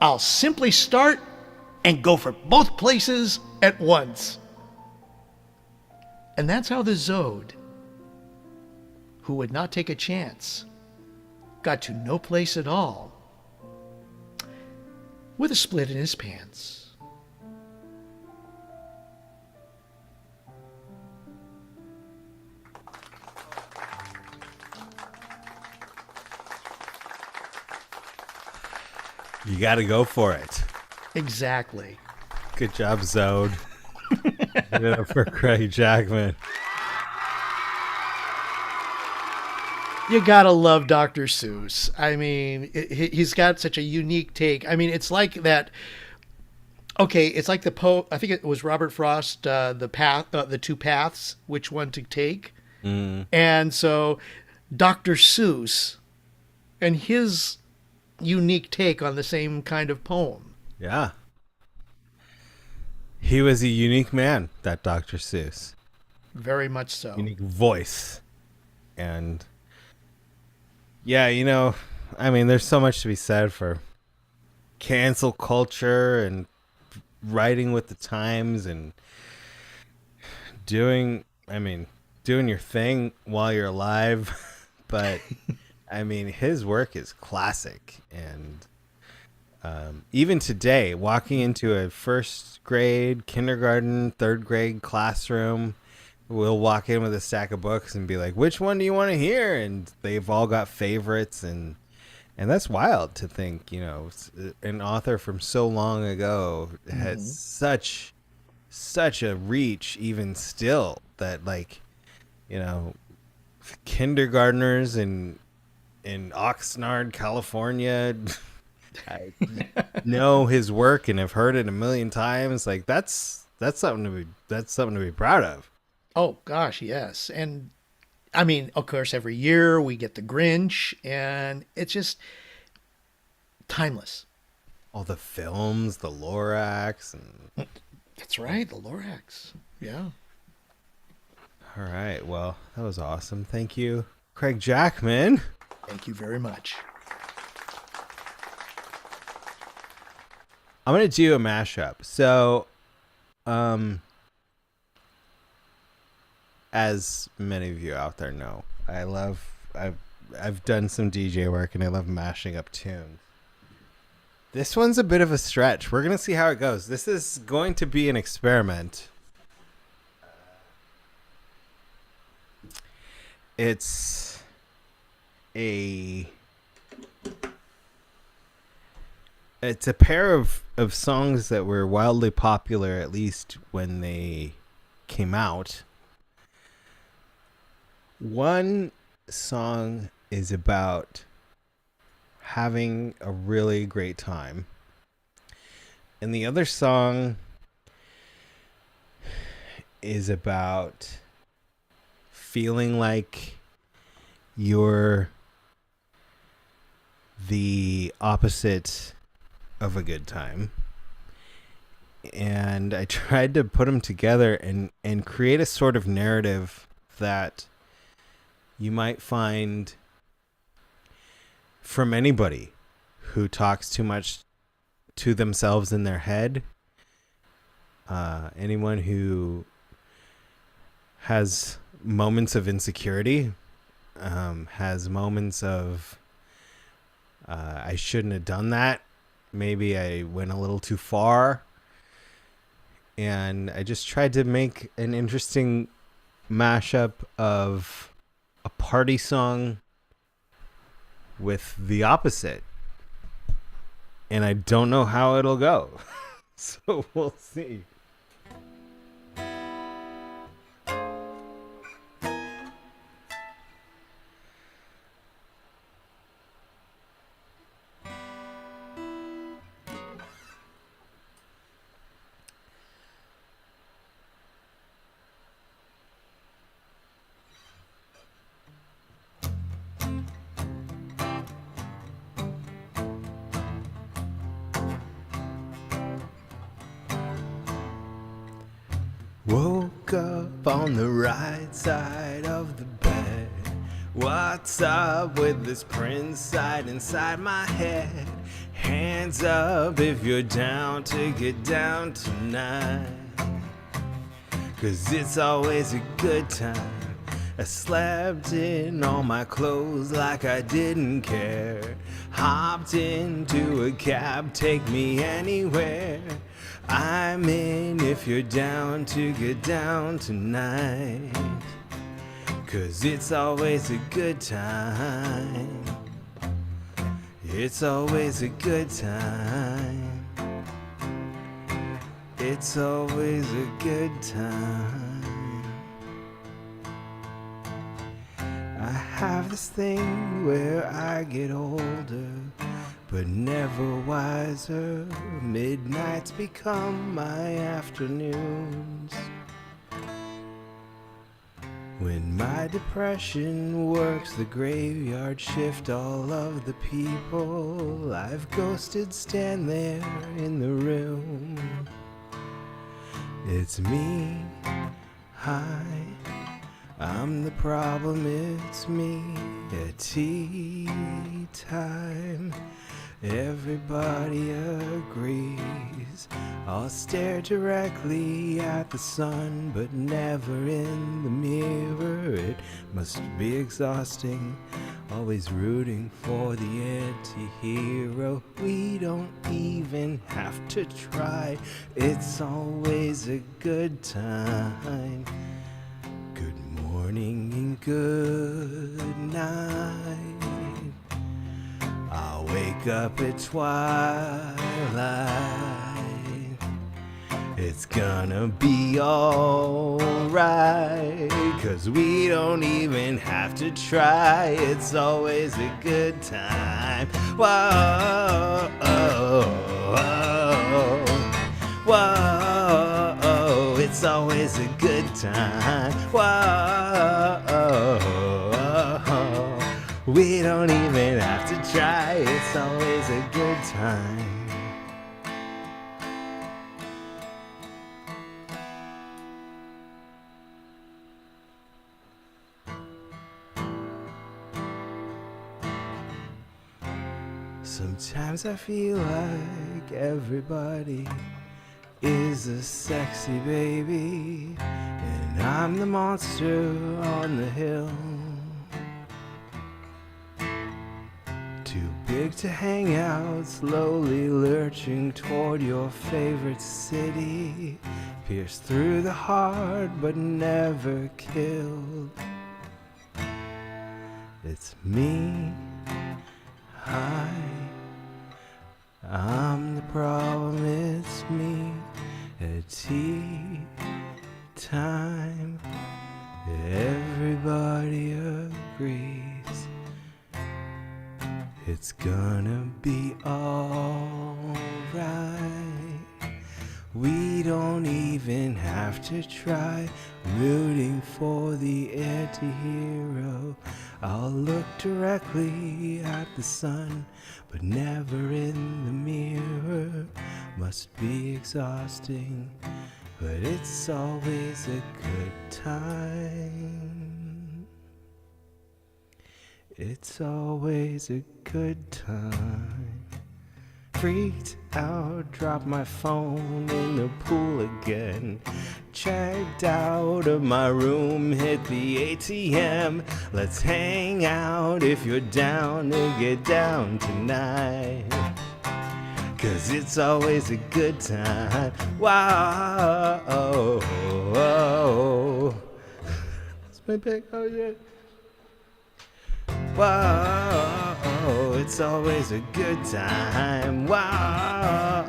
I'll simply start and go for both places at once. And that's how the Zode who would not take a chance got to no place at all with a split in his pants. You got to go for it. Exactly. Good job, Zode. Give it up for Craig Jackman. You gotta love Dr. Seuss. I mean, he's got such a unique take. I mean, it's like that. Okay, it's like I think it was Robert Frost, the two paths, which one to take. And so Dr. Seuss and his unique take on the same kind of poem. Yeah. He was a unique man, that Dr. Seuss. Very much so. Unique voice. And yeah, you know, I mean, there's so much to be said for cancel culture and writing with the times and doing your thing while you're alive. But I mean, his work is classic. And even today, walking into a first grade, kindergarten, third grade classroom, we'll walk in with a stack of books and be like, which one do you want to hear? And they've all got favorites. And that's wild to think, you know, an author from so long ago has such a reach even still that, like, you know, kindergartners in Oxnard, California, I know his work and have heard it a million times. Like, that's something to be proud of. Oh gosh, yes. And I mean, of course, every year we get the Grinch, and it's just timeless. All the films, the Lorax, and That's right, the Lorax. Yeah. all right. Well, that was awesome. Thank you, Craig Jackman. Thank you very much. I'm gonna do a mashup. So, as many of you out there know, I've done some DJ work and I love mashing up tunes. This one's a bit of a stretch. We're gonna see how it goes. This is going to be an experiment. It's a pair of songs that were wildly popular, at least when they came out. One song is about having a really great time, and the other song is about feeling like you're the opposite of a good time. And I tried to put them together and create a sort of narrative that you might find from anybody who talks too much to themselves in their head. Anyone who has moments of insecurity, has moments of I shouldn't have done that. Maybe I went a little too far. And I just tried to make an interesting mashup of a party song with the opposite. And I don't know how it'll go. So we'll see. Woke up on the right side of the bed. What's up with this prince side inside my head? Hands up if you're down to get down tonight. 'Cause it's always a good time I slept in all my clothes like I didn't care. Hopped into a cab, take me anywhere. I'm in if you're down to get down tonight. 'Cause it's always a good time. It's always a good time. It's always a good time. I have this thing where I get older, but never wiser. Midnights become my afternoons. When my depression works the graveyard shift, all of the people I've ghosted stand there in the room. It's me, hi, I'm the problem, it's me. At tea time, everybody agrees. I'll stare directly at the sun, but never in the mirror. It must be exhausting, always rooting for the anti-hero. We don't even have to try, it's always a good time. Good morning and good night. I'll wake up at twilight. It's gonna be alright, 'cause we don't even have to try. It's always a good time. Whoa, oh, oh, whoa, it's always a good time. Whoa, oh, oh, we don't even have to try. It's always a good time. Sometimes I feel like everybody is a sexy baby, and I'm the monster on the hill. Too big to hang out, slowly lurching toward your favorite city. Pierced through the heart, but never killed. It's me, hi, I'm the problem, it's me. At tea time, everybody agrees. It's gonna be alright. We don't even have to try, rooting for the anti-hero. I'll look directly at the sun, but never in the mirror. Must be exhausting, but it's always a good time. It's always a good time. Freaked out, dropped my phone in the pool again. Checked out of my room, hit the ATM. Let's hang out if you're down to get down tonight. 'Cause it's always a good time. Wow, oh, oh. That's my pick, oh yeah. Wow, it's always a good time. Wow,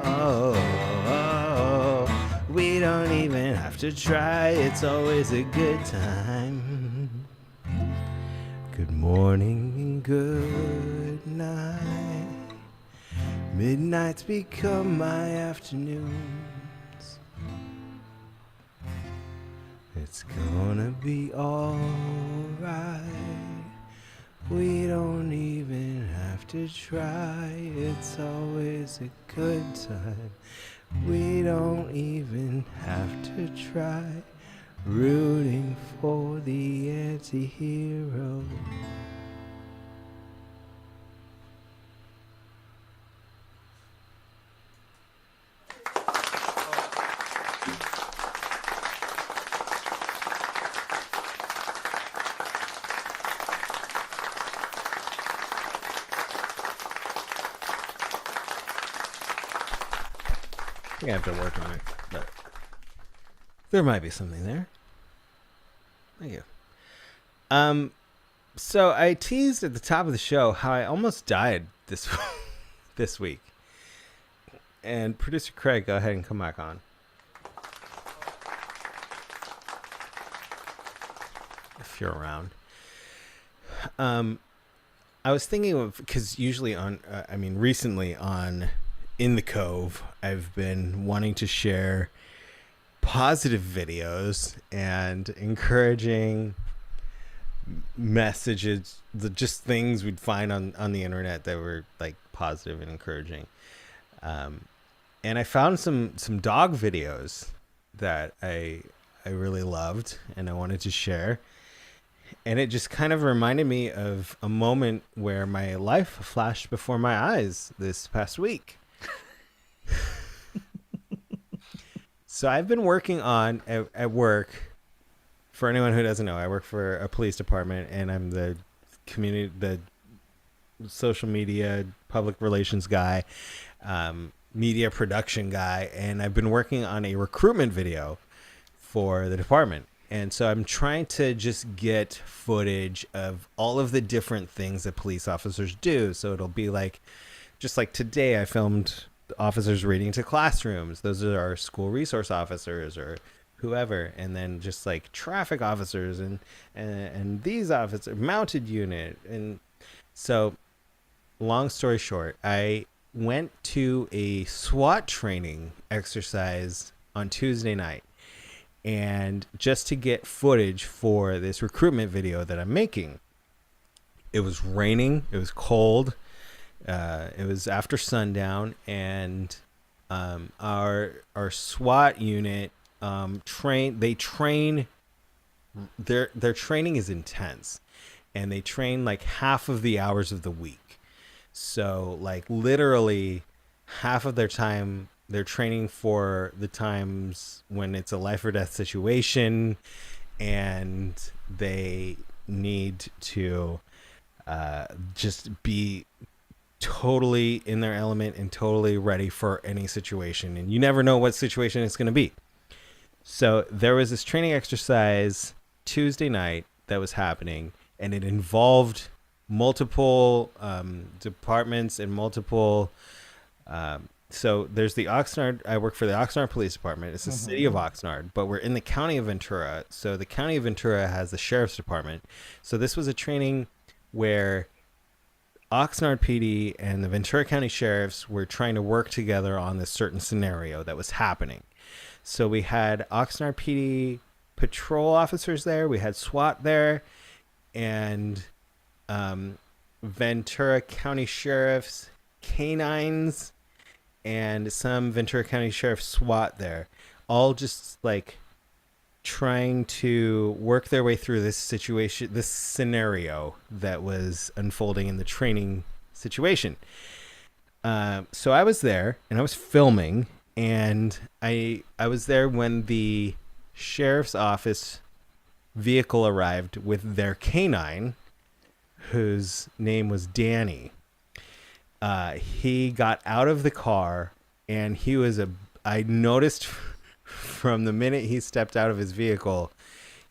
we don't even have to try. It's always a good time. Good morning and good night. Midnights become my afternoons. It's gonna be alright. We don't even have to try. It's always a good time. We don't even have to try, rooting for the anti-hero. think I have to work on it, but there might be something there. Thank you. So I teased at the top of the show how I almost died this this week. And producer Craig, go ahead and come back on. If you're around. I was thinking of, because usually recently on In the Cove, I've been wanting to share positive videos and encouraging messages, just things we'd find on the internet that were like positive and encouraging. And I found some dog videos that I really loved and I wanted to share. And it just kind of reminded me of a moment where my life flashed before my eyes this past week. So I've been working on at work. For anyone who doesn't know, I work for a police department, and I'm the social media, public relations guy, media production guy, and I've been working on a recruitment video for the department. And so I'm trying to just get footage of all of the different things that police officers do. So it'll be like, just like today, I filmed officers reading to classrooms. Those are our school resource officers or whoever. And then just like traffic officers and these officers, mounted unit. And so long story short, I went to a SWAT training exercise on Tuesday night. And just to get footage for this recruitment video that I'm making. It was raining. It was cold. It was after sundown, and our SWAT unit their training is intense, and they train like half of the hours of the week. So like literally half of their time they're training for the times when it's a life or death situation and they need to just be totally in their element and totally ready for any situation. And you never know what situation it's going to be. So there was this training exercise Tuesday night that was happening, and it involved multiple departments and multiple so there's the Oxnard. I work for the Oxnard Police Department. It's the city of Oxnard, but we're in the county of Ventura. So the county of Ventura has the sheriff's department. So this was a training where Oxnard PD and the Ventura County sheriffs were trying to work together on this certain scenario that was happening. So we had Oxnard PD patrol officers there. We had SWAT there, and Ventura County sheriffs, canines, and some Ventura County Sheriff SWAT there, all just like trying to work their way through this situation, this scenario that was unfolding in the training situation. So I was there and I was filming, and I was there when the sheriff's office vehicle arrived with their canine, whose name was Danny. He got out of the car, and I noticed from the minute he stepped out of his vehicle,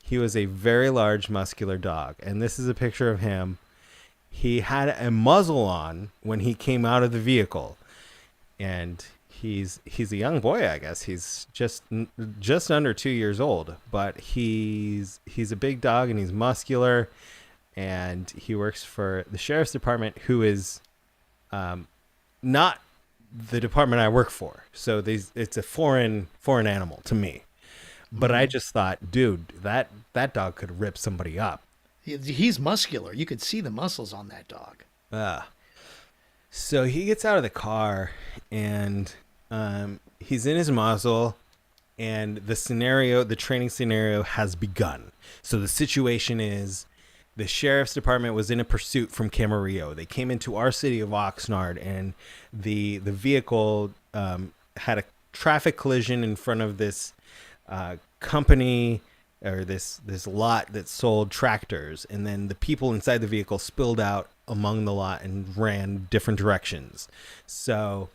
he was a very large, muscular dog. And this is a picture of him. He had a muzzle on when he came out of the vehicle, and he's a young boy, I guess. He's just under 2 years old, but he's a big dog, and he's muscular, and he works for the sheriff's department, who is not the department I work for. So it's a foreign animal to me. But I just thought, dude, that dog could rip somebody up. He's muscular. You could see the muscles on that dog. So he gets out of the car, and he's in his muzzle, and the training scenario has begun. So the situation is, the sheriff's department was in a pursuit from Camarillo. They came into our city of Oxnard, and the vehicle had a traffic collision in front of this company, or this lot that sold tractors. And then the people inside the vehicle spilled out among the lot and ran different directions. So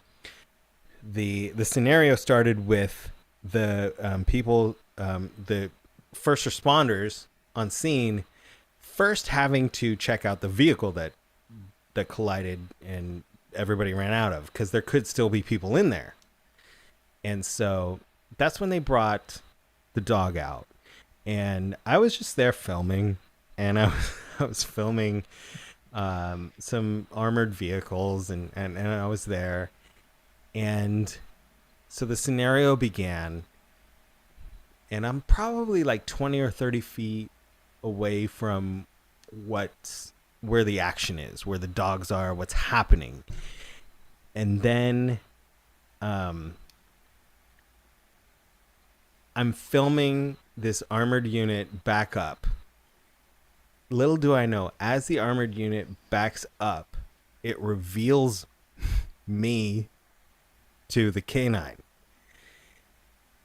the scenario started with the people, the first responders on scene, first having to check out the vehicle that collided and everybody ran out of, because there could still be people in there. And so that's when they brought the dog out, and I was just there filming, and I was filming some armored vehicles, and I was there. And so the scenario began, and I'm probably like 20 or 30 feet away from where the action is, where the dogs are, what's happening. And then I'm filming this armored unit back up. Little do I know, as the armored unit backs up, it reveals me to the canine.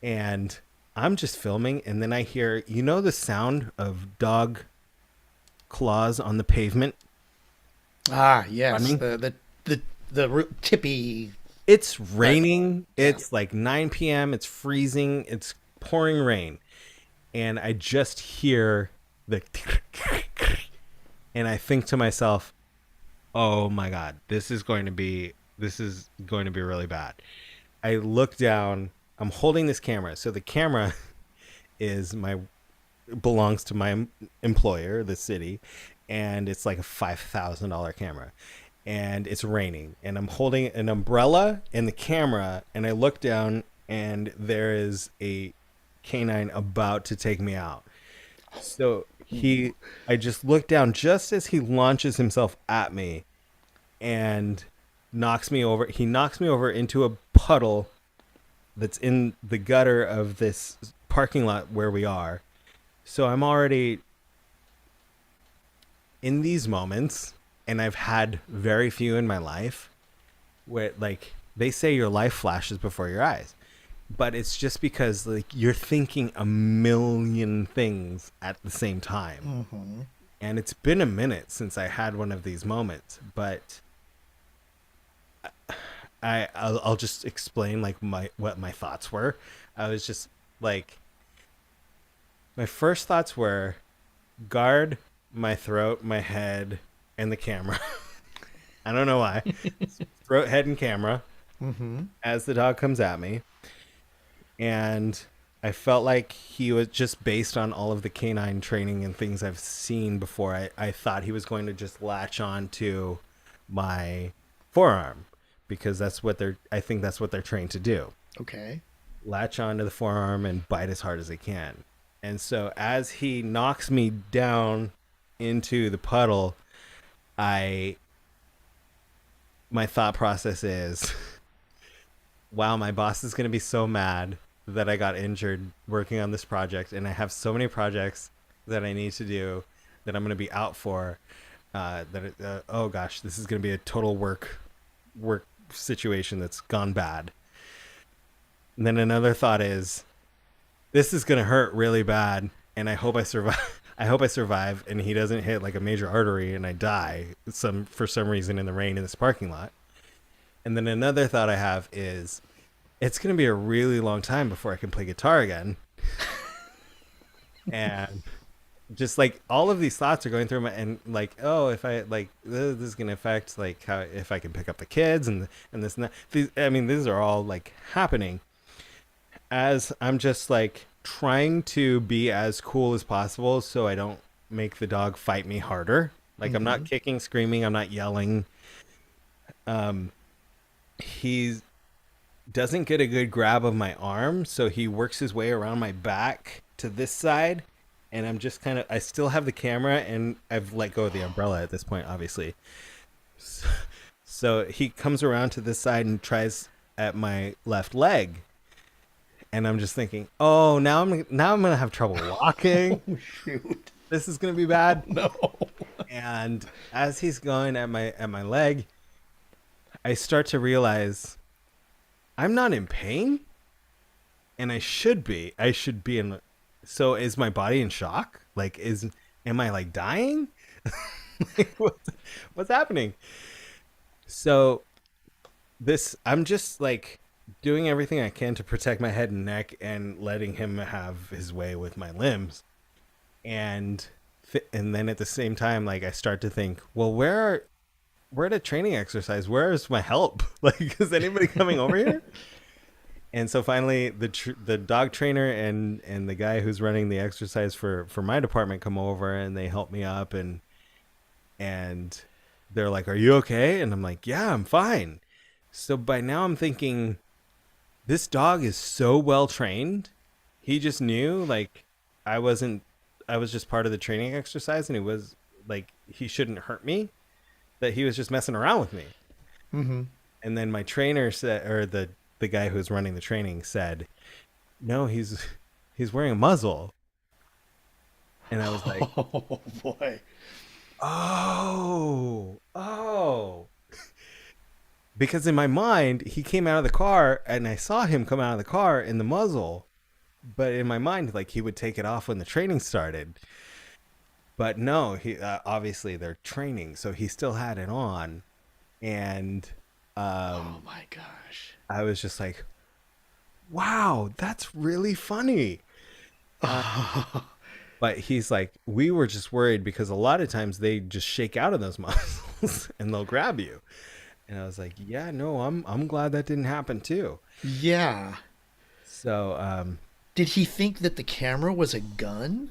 And I'm just filming, and then I hear, you know, the sound of dog claws on the pavement? Ah, yes. Running? The tippy. It's raining. It's like 9 p.m. It's freezing. It's pouring rain. And I just hear the and I think to myself, oh my God, this is going to be really bad. I look down. I'm holding this camera. So the camera belongs to my employer, the city, and it's like a $5,000 camera. And it's raining, and I'm holding an umbrella and the camera, and I look down, and there is a canine about to take me out. So I just look down just as he launches himself at me and knocks me over. He knocks me over into a puddle that's in the gutter of this parking lot where we are. So I'm already in these moments, and I've had very few in my life, where, like, they say your life flashes before your eyes, but it's just because, like, you're thinking a million things at the same time. Mm-hmm. And it's been a minute since I had one of these moments, but I'll just explain, like, what my thoughts were. I was just like, my first thoughts were guard my throat, my head, and the camera. I don't know why. Throat, head, and camera. Mm-hmm. As the dog comes at me. And I felt like he was just, based on all of the canine training and things I've seen before, I thought he was going to just latch on to my forearm, because I think that's what they're trained to do. Okay. Latch onto the forearm and bite as hard as they can. And so as he knocks me down into the puddle, my thought process is, wow, my boss is going to be so mad that I got injured working on this project, and I have so many projects that I need to do that I'm going to be out for, oh gosh, this is going to be a total work situation that's gone bad. And then another thought is, this is going to hurt really bad, and I hope I survive. I hope I survive, and he doesn't hit like a major artery and I die for some reason in the rain in this parking lot. And then another thought I have is, it's going to be a really long time before I can play guitar again. And just like all of these thoughts are going through my, and like, oh, if I like, this is going to affect like how, if I can pick up the kids and this and that. These are all like happening as I'm just like trying to be as cool as possible so I don't make the dog fight me harder. Like, mm-hmm. I'm not kicking, screaming, I'm not yelling. He doesn't get a good grab of my arm, so he works his way around my back to this side, and I'm just kind of, I still have the camera, and I've let go of the umbrella at this point, obviously. So he comes around to this side and tries at my left leg. And I'm just thinking, oh, now I'm gonna have trouble walking. Oh, shoot, this is gonna be bad. No. And as he's going at my leg, I start to realize I'm not in pain, and I should be. I should be in. So is my body in shock? Like, am I like dying? Like, what's happening? So I'm just like doing everything I can to protect my head and neck and letting him have his way with my limbs. And then at the same time, like, I start to think, well, we're at a training exercise. Where's my help? Like, is anybody coming over here? And so finally, the dog trainer and the guy who's running the exercise for my department come over, and they help me up, and they're like, "Are you okay?" And I'm like, "Yeah, I'm fine." So by now I'm thinking, this dog is so well trained. He just knew, like, I was just part of the training exercise, and he was like, he shouldn't hurt me, that he was just messing around with me. Mm-hmm. And then my trainer said, or the guy who was running the training said, "No, he's wearing a muzzle." And I was like, Oh boy. oh. Because in my mind, he came out of the car, and I saw him come out of the car in the muzzle. But in my mind, like, he would take it off when the training started. But no, he obviously they're training, so he still had it on. And Oh my gosh. I was just like, wow, that's really funny. But he's like, we were just worried because a lot of times they just shake out of those muscles and they'll grab you. And I was like, yeah, no, I'm glad that didn't happen too. Yeah. So Did he think that the camera was a gun?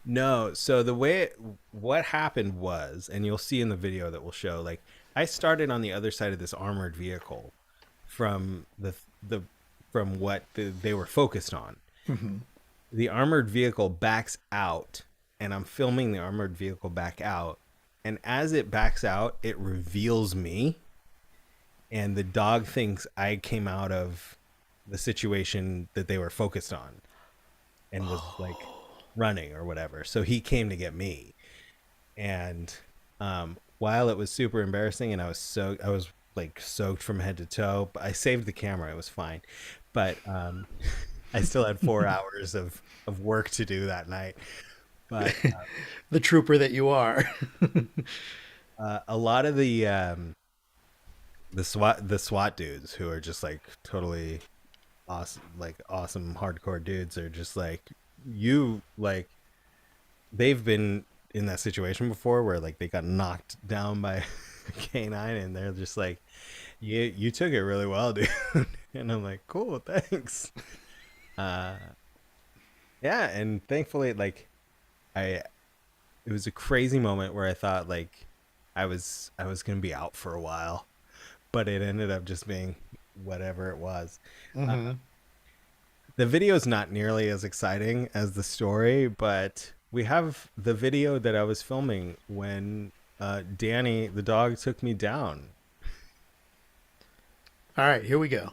no, so what happened was, and you'll see in the video that we'll show, like, I started on the other side of this armored vehicle from from what they were focused on. Mm-hmm. The armored vehicle backs out, and I'm filming the armored vehicle back out. And as it backs out, it reveals me. And the dog thinks I came out of the situation that they were focused on and was like running or whatever. So he came to get me. And while it was super embarrassing and I was like soaked from head to toe, but I saved the camera. It was fine. But I still had 4 hours of work to do that night. But The trooper that you are. a lot of the SWAT dudes who are just like totally awesome hardcore dudes are just like, they've been in that situation before where like they got knocked down by a canine, and they're just like, you took it really well, dude. And I'm like, cool, thanks. Yeah, and thankfully, like, it was a crazy moment where I thought like I was gonna be out for a while, but it ended up just being whatever it was. Mm-hmm. The video is not nearly as exciting as the story, but we have the video that I was filming when Danny, the dog, took me down. All right, here we go.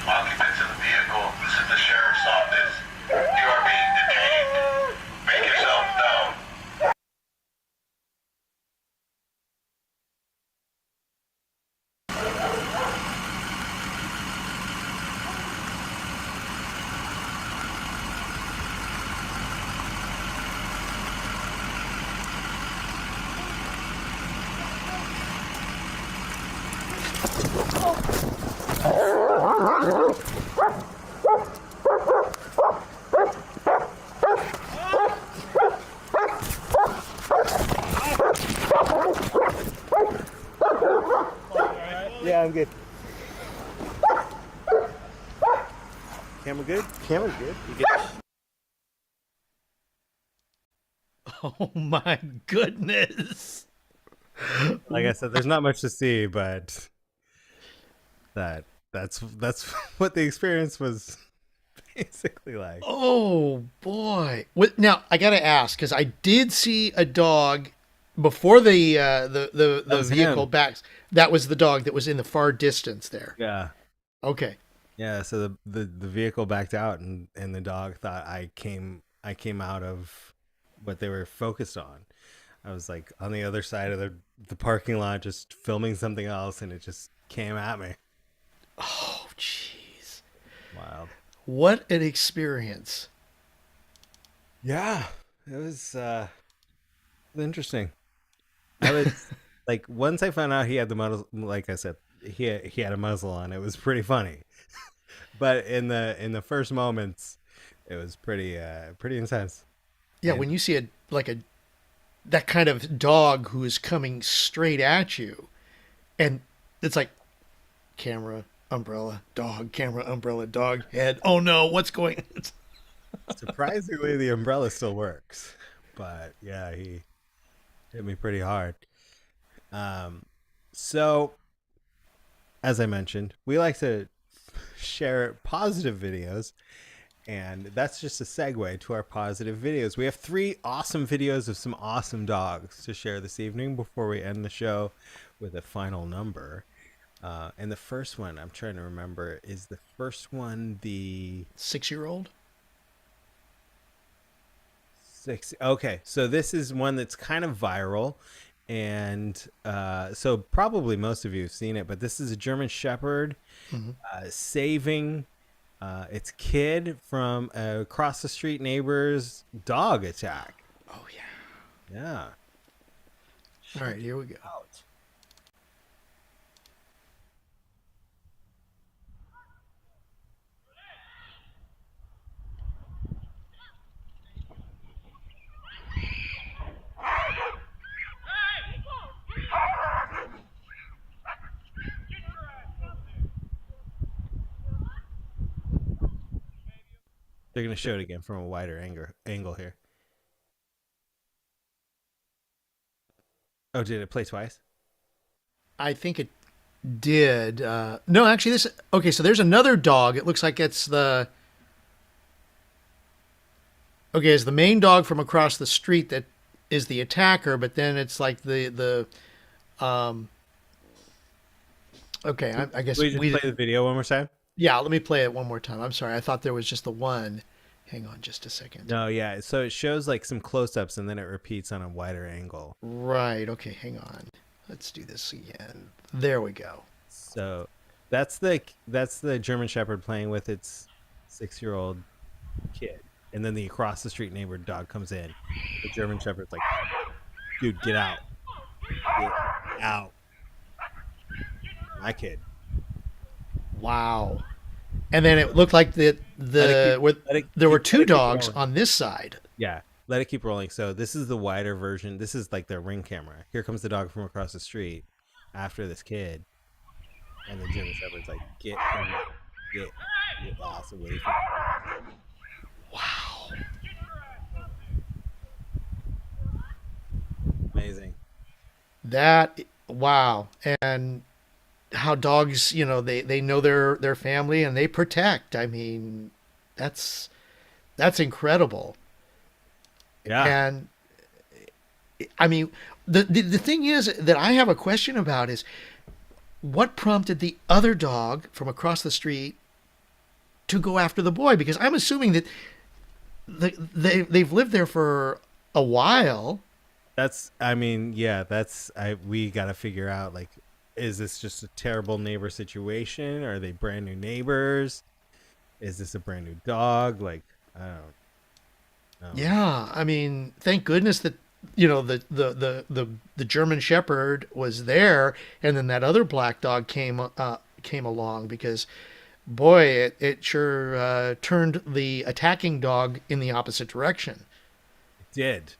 Occupants of the vehicle, this is the sheriff's office. You are being detained. Make yourself known. Yeah, I'm good. Camera good? Camera's good. You good? Oh my goodness. Like I said, there's not much to see, but that's what the experience was basically like. Oh boy. Now I gotta ask, because I did see a dog before the was vehicle him. backs. That was the dog that was in the far distance there. Yeah. Okay. Yeah, so the vehicle backed out, and the dog thought I came out of what they were focused on. I was like on the other side of the parking lot just filming something else, and it just came at me. Oh, jeez. Wild. What an experience. Yeah, it was interesting. I was like, once I found out he had the muzzle, like I said, he had a muzzle on. It was pretty funny, but in the first moments, it was pretty intense. Yeah, And when you see a that kind of dog who is coming straight at you, and it's like camera, umbrella, dog, camera, umbrella, dog, head. Oh no, what's going on? surprisingly, the umbrella still works. But yeah, he hit me pretty hard. Um, so as I mentioned, we like to share positive videos, and that's just a segue to our positive videos. We have 3 awesome videos of some awesome dogs to share this evening before we end the show with a final number. And the first one, I'm trying to remember, is the first one the 6-year-old? 6? Okay, so this is one that's kind of viral, and so probably most of you have seen it, but this is a German Shepherd saving its kid from a across the street neighbor's dog attack. Oh yeah. Yeah. All right, here we go. They're going to show it again from a wider angle here. Oh, did it play twice? I think it did. No, actually, this. Okay, so there's another dog. It looks like it's the. Okay, it's the main dog from across the street that is the attacker, but then it's like the. Okay, I guess we just play the video one more time. Yeah, let me play it one more time. I'm sorry, I thought there was just the one. Hang on, just a second. No, yeah. So it shows like some close-ups, and then it repeats on a wider angle. Right. Okay, hang on. Let's do this again. There we go. So that's the German Shepherd playing with its 6-year-old kid, and then the across the street neighbor dog comes in. The German Shepherd's like, "Dude, get out! Get out! My kid." Wow. And then it looked like there were 2 dogs on this side. Yeah, let it keep rolling. So this is the wider version. This is like the ring camera. Here comes the dog from across the street after this kid, and the German Shepherd's like, get lost away from me." Wow. Amazing. Wow. And how dogs, they know their family and they protect. I mean, that's incredible. Yeah. And I mean, the thing is that I have a question about is what prompted the other dog from across the street to go after the boy? Because I'm assuming that they've lived there for a while. We got to figure out, like, is this just a terrible neighbor situation? Are they brand new neighbors? Is this a brand new dog? Like, I don't know. Yeah, I mean, thank goodness that the German Shepherd was there, and then that other black dog came along, because boy, it sure turned the attacking dog in the opposite direction. It did.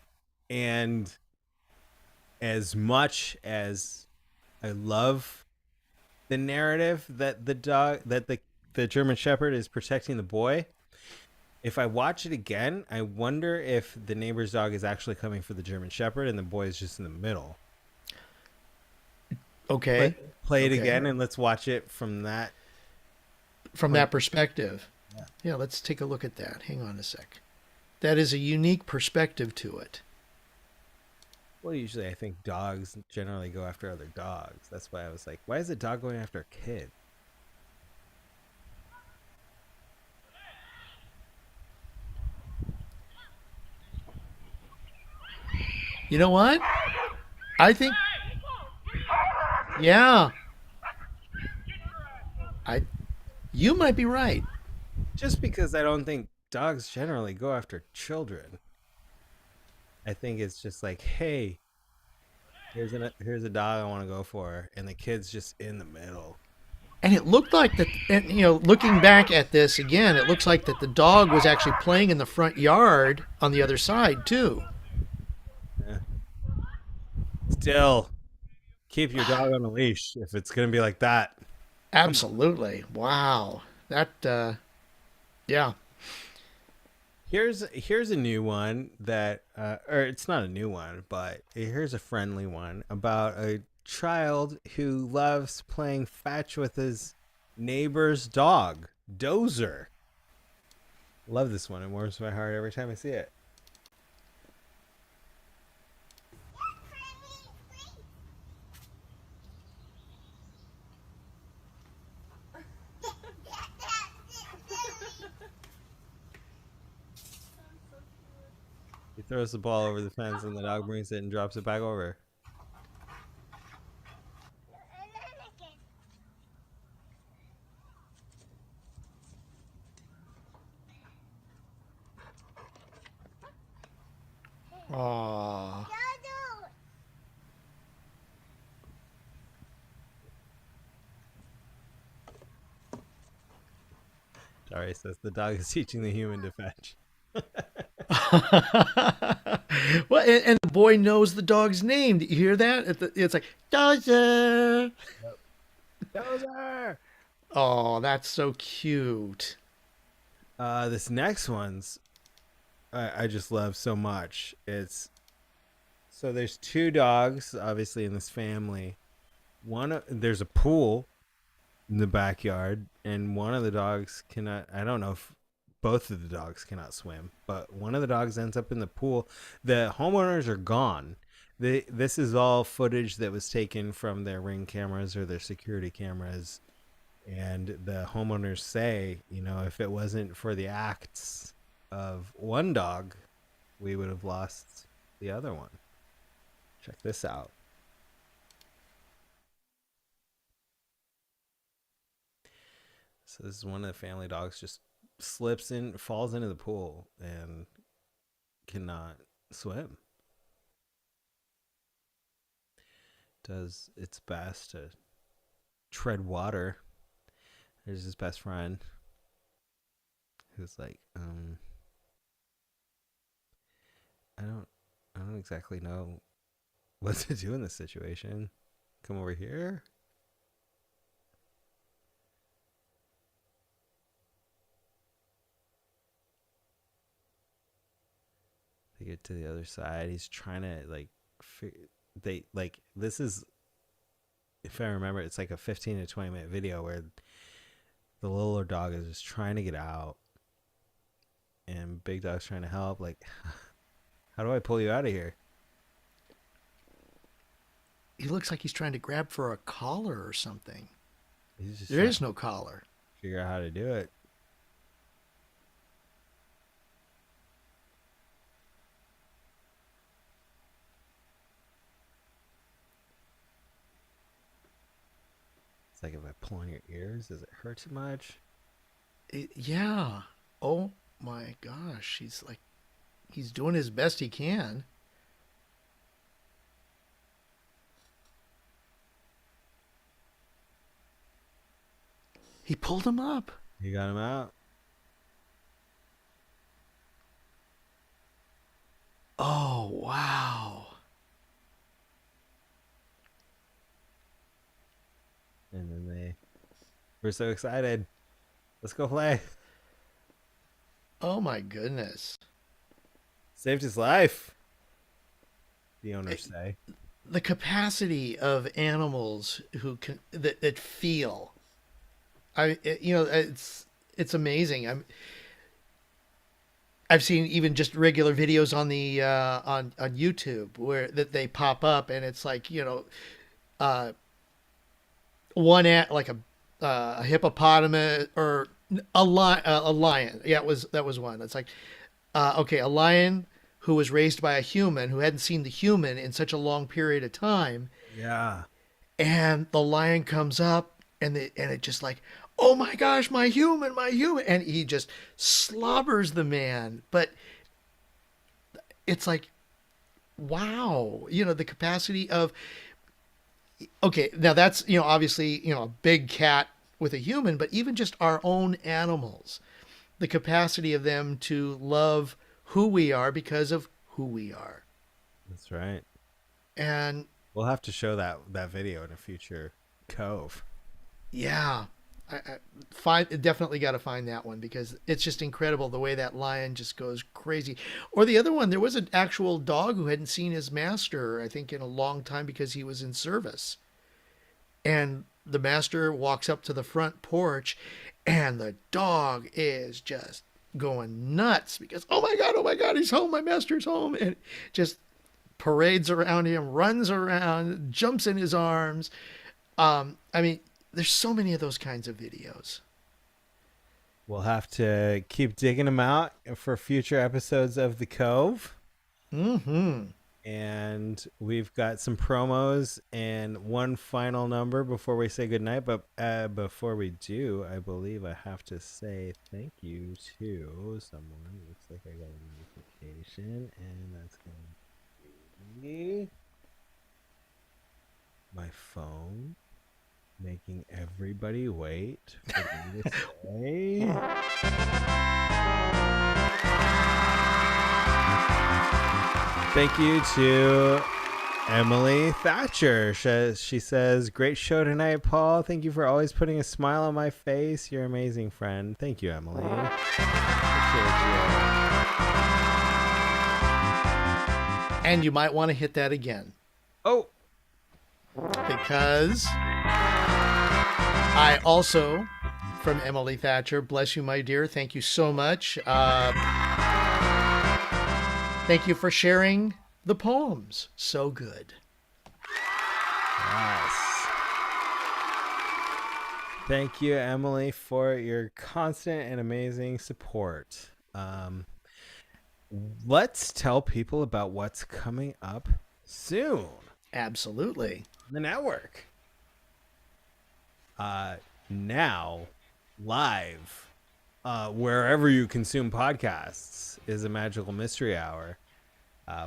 And as much as I love the narrative that the German Shepherd is protecting the boy, if I watch it again, I wonder if the neighbor's dog is actually coming for the German Shepherd and the boy is just in the middle. Okay. Play it again, and let's watch it from that perspective. Yeah, let's take a look at that. Hang on a sec. That is a unique perspective to it. Well, usually I think dogs generally go after other dogs. That's why I was like, why is a dog going after a kid? You know what? I think, yeah, I, you might be right. Just because I don't think dogs generally go after children. I think it's just like, hey, here's a dog I want to go for, and the kid's just in the middle. And it looked like that, and, you know, looking back at this again, it looks like that the dog was actually playing in the front yard on the other side too. Yeah. Still, keep your dog on a leash if it's gonna be like that. Absolutely. Wow. That, yeah. Here's a new one that, or it's not a new one, but here's a friendly one about a child who loves playing fetch with his neighbor's dog, Dozer. Love this one. It warms my heart every time I see it. He throws the ball over the fence and the dog brings it and drops it back over. Aw. Dari says the dog is teaching the human to fetch. Well, and the boy knows the dog's name. Do you hear that? It's like, Dozer. Dozer! Oh, that's so cute. This next one's I just love so much. So there's two dogs obviously in this family. There's a pool in the backyard, and one of the dogs cannot. I don't know if both of the dogs cannot swim, but one of the dogs ends up in the pool. The homeowners are gone. This is all footage that was taken from their Ring cameras or their security cameras, and the homeowners say, if it wasn't for the acts of one dog, we would have lost the other one. Check this out. So this is one of the family dogs just falls into the pool and cannot swim. Does its best to tread water. There's his best friend who's like, I don't exactly know what to do in this situation. Come over here. They get to the other side. He's trying to this is, if I remember, it's like a 15 to 20 minute video where the littler dog is just trying to get out and big dog's trying to help. Like, how do I pull you out of here? He looks like he's trying to grab for a collar or something. He's just There is no collar. figure out how to do it. It's like, if I pull on your ears, does it hurt too much? Yeah. Oh my gosh. He's doing his best he can. He pulled him up. You got him out. Oh, wow. And then they were so excited. Let's go play. Oh my goodness. Saved his life, the owners say. The capacity of animals that feel. It's amazing. I've seen even just regular videos on the on YouTube where that they pop up, and it's like, one at like a hippopotamus or a lion. Yeah, that was one. It's like, okay, a lion who was raised by a human who hadn't seen the human in such a long period of time. Yeah. And the lion comes up and it just like, oh my gosh, my human. And he just slobbers the man. But it's like, wow, the capacity of, okay, now that's, obviously, a big cat with a human, but even just our own animals, the capacity of them to love who we are because of who we are. That's right. And we'll have to show that video in a future Cove. Yeah, I definitely got to find that one because it's just incredible the way that lion just goes crazy. Or the other one, there was an actual dog who hadn't seen his master, I think, in a long time because he was in service. And the master walks up to the front porch and the dog is just going nuts because, oh my God, he's home. My master's home. And just parades around him, runs around, jumps in his arms. I mean, there's so many of those kinds of videos. We'll have to keep digging them out for future episodes of The Cove. Mm-hmm. And we've got some promos and one final number before we say goodnight. But before we do, I believe I have to say thank you to someone. Looks like I got a notification, and that's going to be my phone. Making everybody wait for me to say. Thank you to Emily Thatcher. She says, great show tonight, Paul. Thank you for always putting a smile on my face. You're an amazing friend. Thank you, Emily. Appreciate you. And you might want to hit that again. Oh. Because I also, from Emily Thatcher, bless you, my dear. Thank you so much. Thank you for sharing the poems. So good. Yes. Thank you, Emily, for your constant and amazing support. Let's tell people about what's coming up soon. Absolutely. The network. Now, live, wherever you consume podcasts, is a Magical Mystery Hour.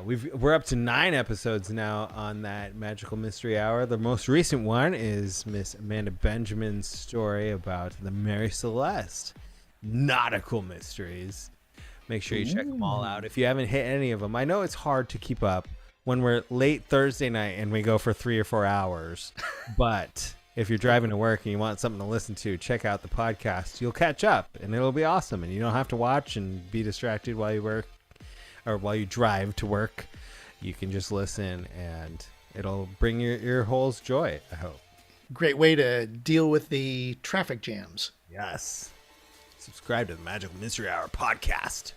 We're up to 9 episodes now on that Magical Mystery Hour. The most recent one is Miss Amanda Benjamin's story about the Mary Celeste nautical mysteries. Make sure you check them all out if you haven't hit any of them. I know it's hard to keep up when we're late Thursday night and we go for 3 or 4 hours, but if you're driving to work and you want something to listen to, check out the podcast. You'll catch up and it'll be awesome, and you don't have to watch and be distracted while you work or while you drive to work. You can just listen and it'll bring your ear holes joy, I hope. Great way to deal with the traffic jams. Yes. Subscribe to the Magical Mystery Hour podcast.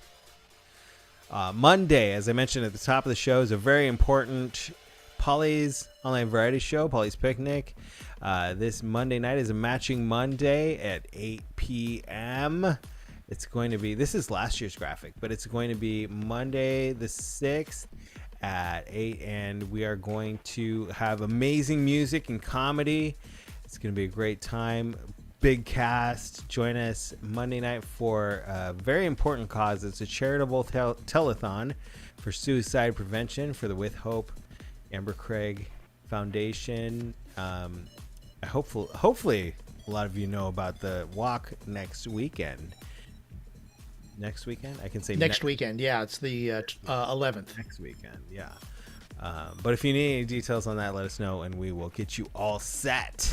Monday, as I mentioned at the top of the show, is a very important Paulie's Online Variety Show, Paulie's Picnic. This Monday night is a matching Monday at 8 p.m. It's going to be, this is last year's graphic, but it's going to be Monday the 6th at 8, and we are going to have amazing music and comedy. It's going to be a great time. Big cast. Join us Monday night for a very important cause. It's a charitable telethon for suicide prevention for the With Hope Amber Craig Foundation. Hopefully a lot of you know about the walk next weekend. Next weekend? I can say next weekend. Yeah, it's the 11th. Next weekend, yeah. But if you need any details on that, let us know and we will get you all set.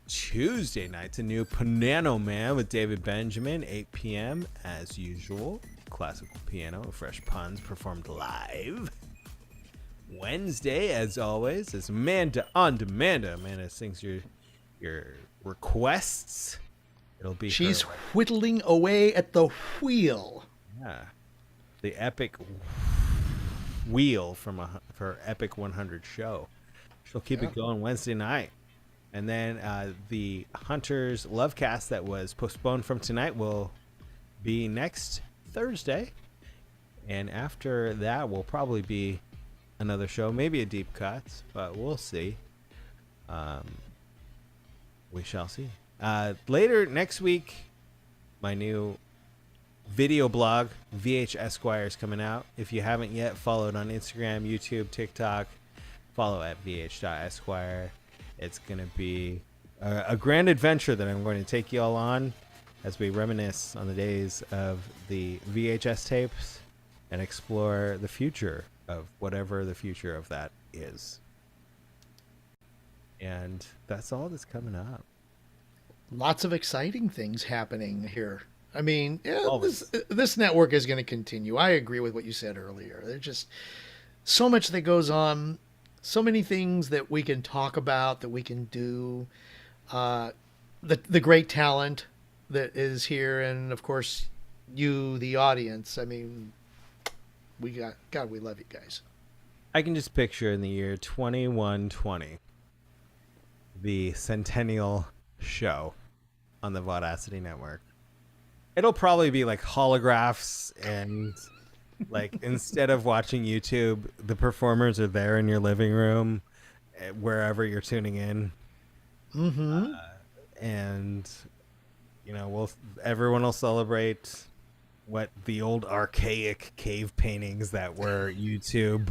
Tuesday night's a new Piano Man with David Benjamin, 8 p.m. as usual. Classical piano and fresh puns performed live. Wednesday, as always, is Amanda on Demand. Amanda sings your requests. It'll be she's whittling away at the wheel. Yeah, the epic wheel from her epic 100 show. She'll keep it going Wednesday night. And then the Hunters Lovecast that was postponed from tonight will be next Thursday. And after that will probably be another show, maybe a deep cuts, but we'll see. We shall see. Later next week, my new video blog, VH Esquire, is coming out. If you haven't yet followed on Instagram, YouTube, TikTok, follow at vh.esquire. It's going to be a grand adventure that I'm going to take you all on as we reminisce on the days of the VHS tapes and explore the future of whatever the future of that is. And that's all that's coming up. Lots of exciting things happening here. I mean, yeah, Always. this network is going to continue. I agree with what you said earlier. There's just so much that goes on, so many things that we can talk about, that we can do. The great talent that is here, and of course, you, the audience. I mean, we love you guys. I can just picture in the year 2120, the centennial show on the Vaudacity network. It'll probably be like holographs, and like instead of watching YouTube, the performers are there in your living room, wherever you're tuning in. Mm-hmm. And you know, everyone will celebrate what the old archaic cave paintings that were YouTube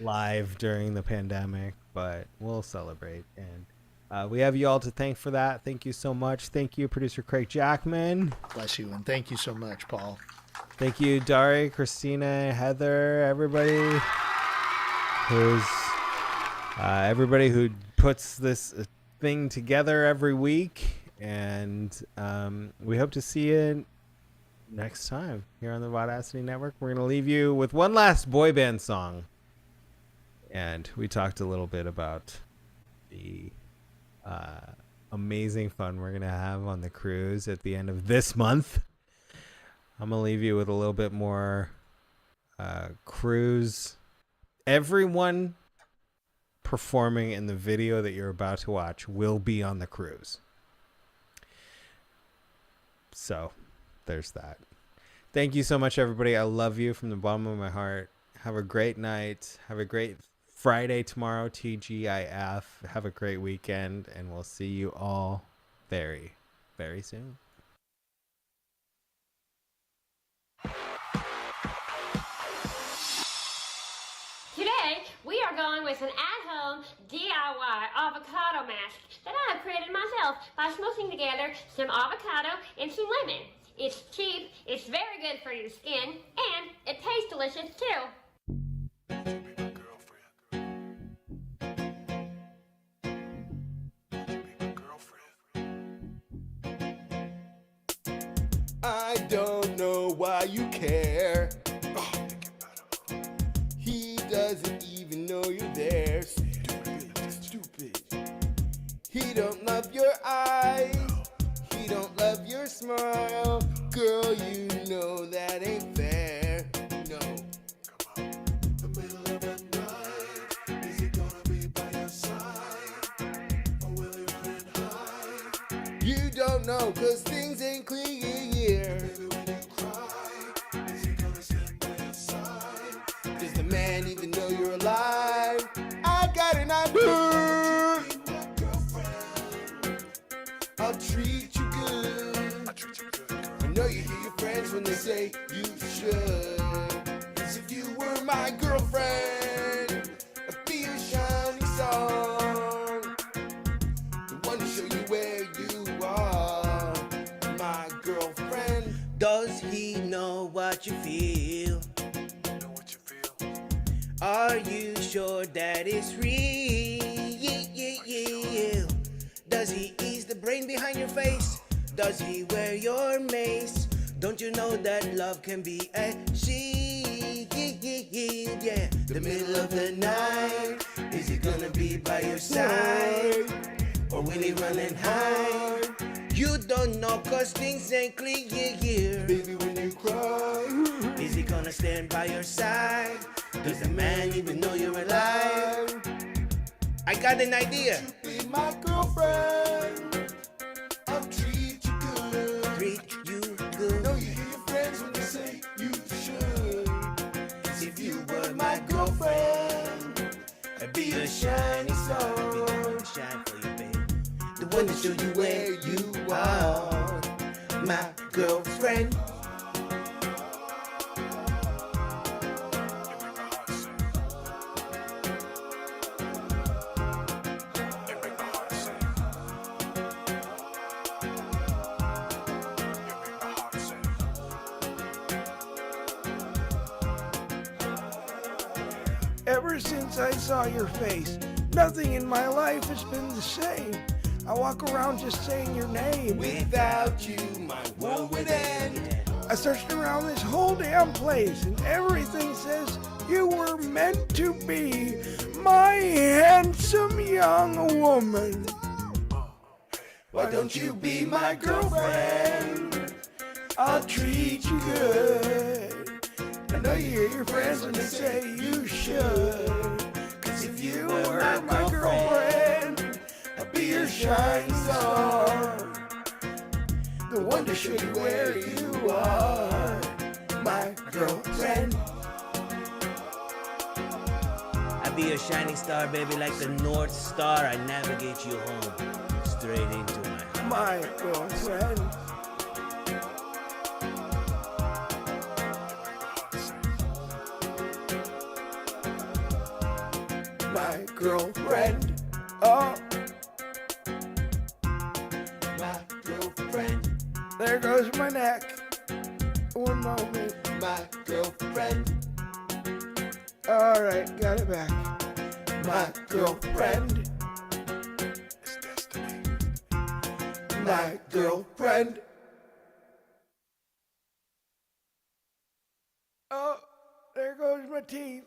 live during the pandemic, but we'll celebrate. And we have you all to thank for that. Thank you so much. Thank you, producer Craig Jackman. Bless you, and thank you so much, Paul. Thank you, Dari, Christina, Heather, everybody who puts this thing together every week. And we hope to see you next time here on the Vaudacity Network. We're going to leave you with one last boy band song. And we talked a little bit about the amazing fun we're going to have on the cruise at the end of this month. I'm going to leave you with a little bit more cruise. Everyone performing in the video that you're about to watch will be on the cruise. So there's that. Thank you so much, everybody. I love you from the bottom of my heart. Have a great night. Have a great Friday tomorrow, TGIF. Have a great weekend, and we'll see you all very, very soon. Today, we are going with an at-home DIY avocado mask that I have created myself by smushing together some avocado and some lemon. It's cheap, it's very good for your skin, and it tastes delicious too. I don't know why you care. He doesn't even know you're there. Stupid. He don't love your eyes. He don't love your smile. Girl, you know that ain't fair. No. The middle of the night. Is he gonna be by your side? Or will he run and hide? You don't know, 'cause things ain't clear. Baby, when you cry, is he gonna stand by your side? Does the man even know you're alive? I got an idea. I'll treat you good. I know you hear your friends when they say you should. 'Cause if you were my girlfriend, I'd be your shining song, the one to show you where you are, my girlfriend. Does he know what you feel? Know what you feel? Are you sure that it's real? Does he ease the brain behind your face? Does he wear your mace? Don't you know that love can be a shield? Yeah, the middle of the night. Is he gonna be by your side? Or will he run and hide? You don't know, 'cause things ain't clear. Baby, when you cry, is he gonna stand by your side? Does the man even know you're alive? I got an idea. Be my girlfriend. I'll treat you good. Treat you good. Know you hear your friends when they say you should. be a shining star. Be the one to shine for you, baby. The one to show you where you are. My girlfriend. Ever since I saw your face, nothing in my life has been the same. I walk around just saying your name. Without you, my world would end. I searched around this whole damn place, and everything says you were meant to be my handsome young woman. Why don't you be my girlfriend? I'll treat you good. I know you hear your friends when they say you should. Cause if you were my girlfriend, I'd be your shining star. The one to show you where you are. My girlfriend. I be a shining star, baby, like the North Star. I navigate you home, straight into my heart. My girlfriend. My girlfriend. Oh, My girlfriend, there goes my neck. One moment. my girlfriend, All right, got it back. my girlfriend, It's destiny. my girlfriend. Oh, there goes my teeth.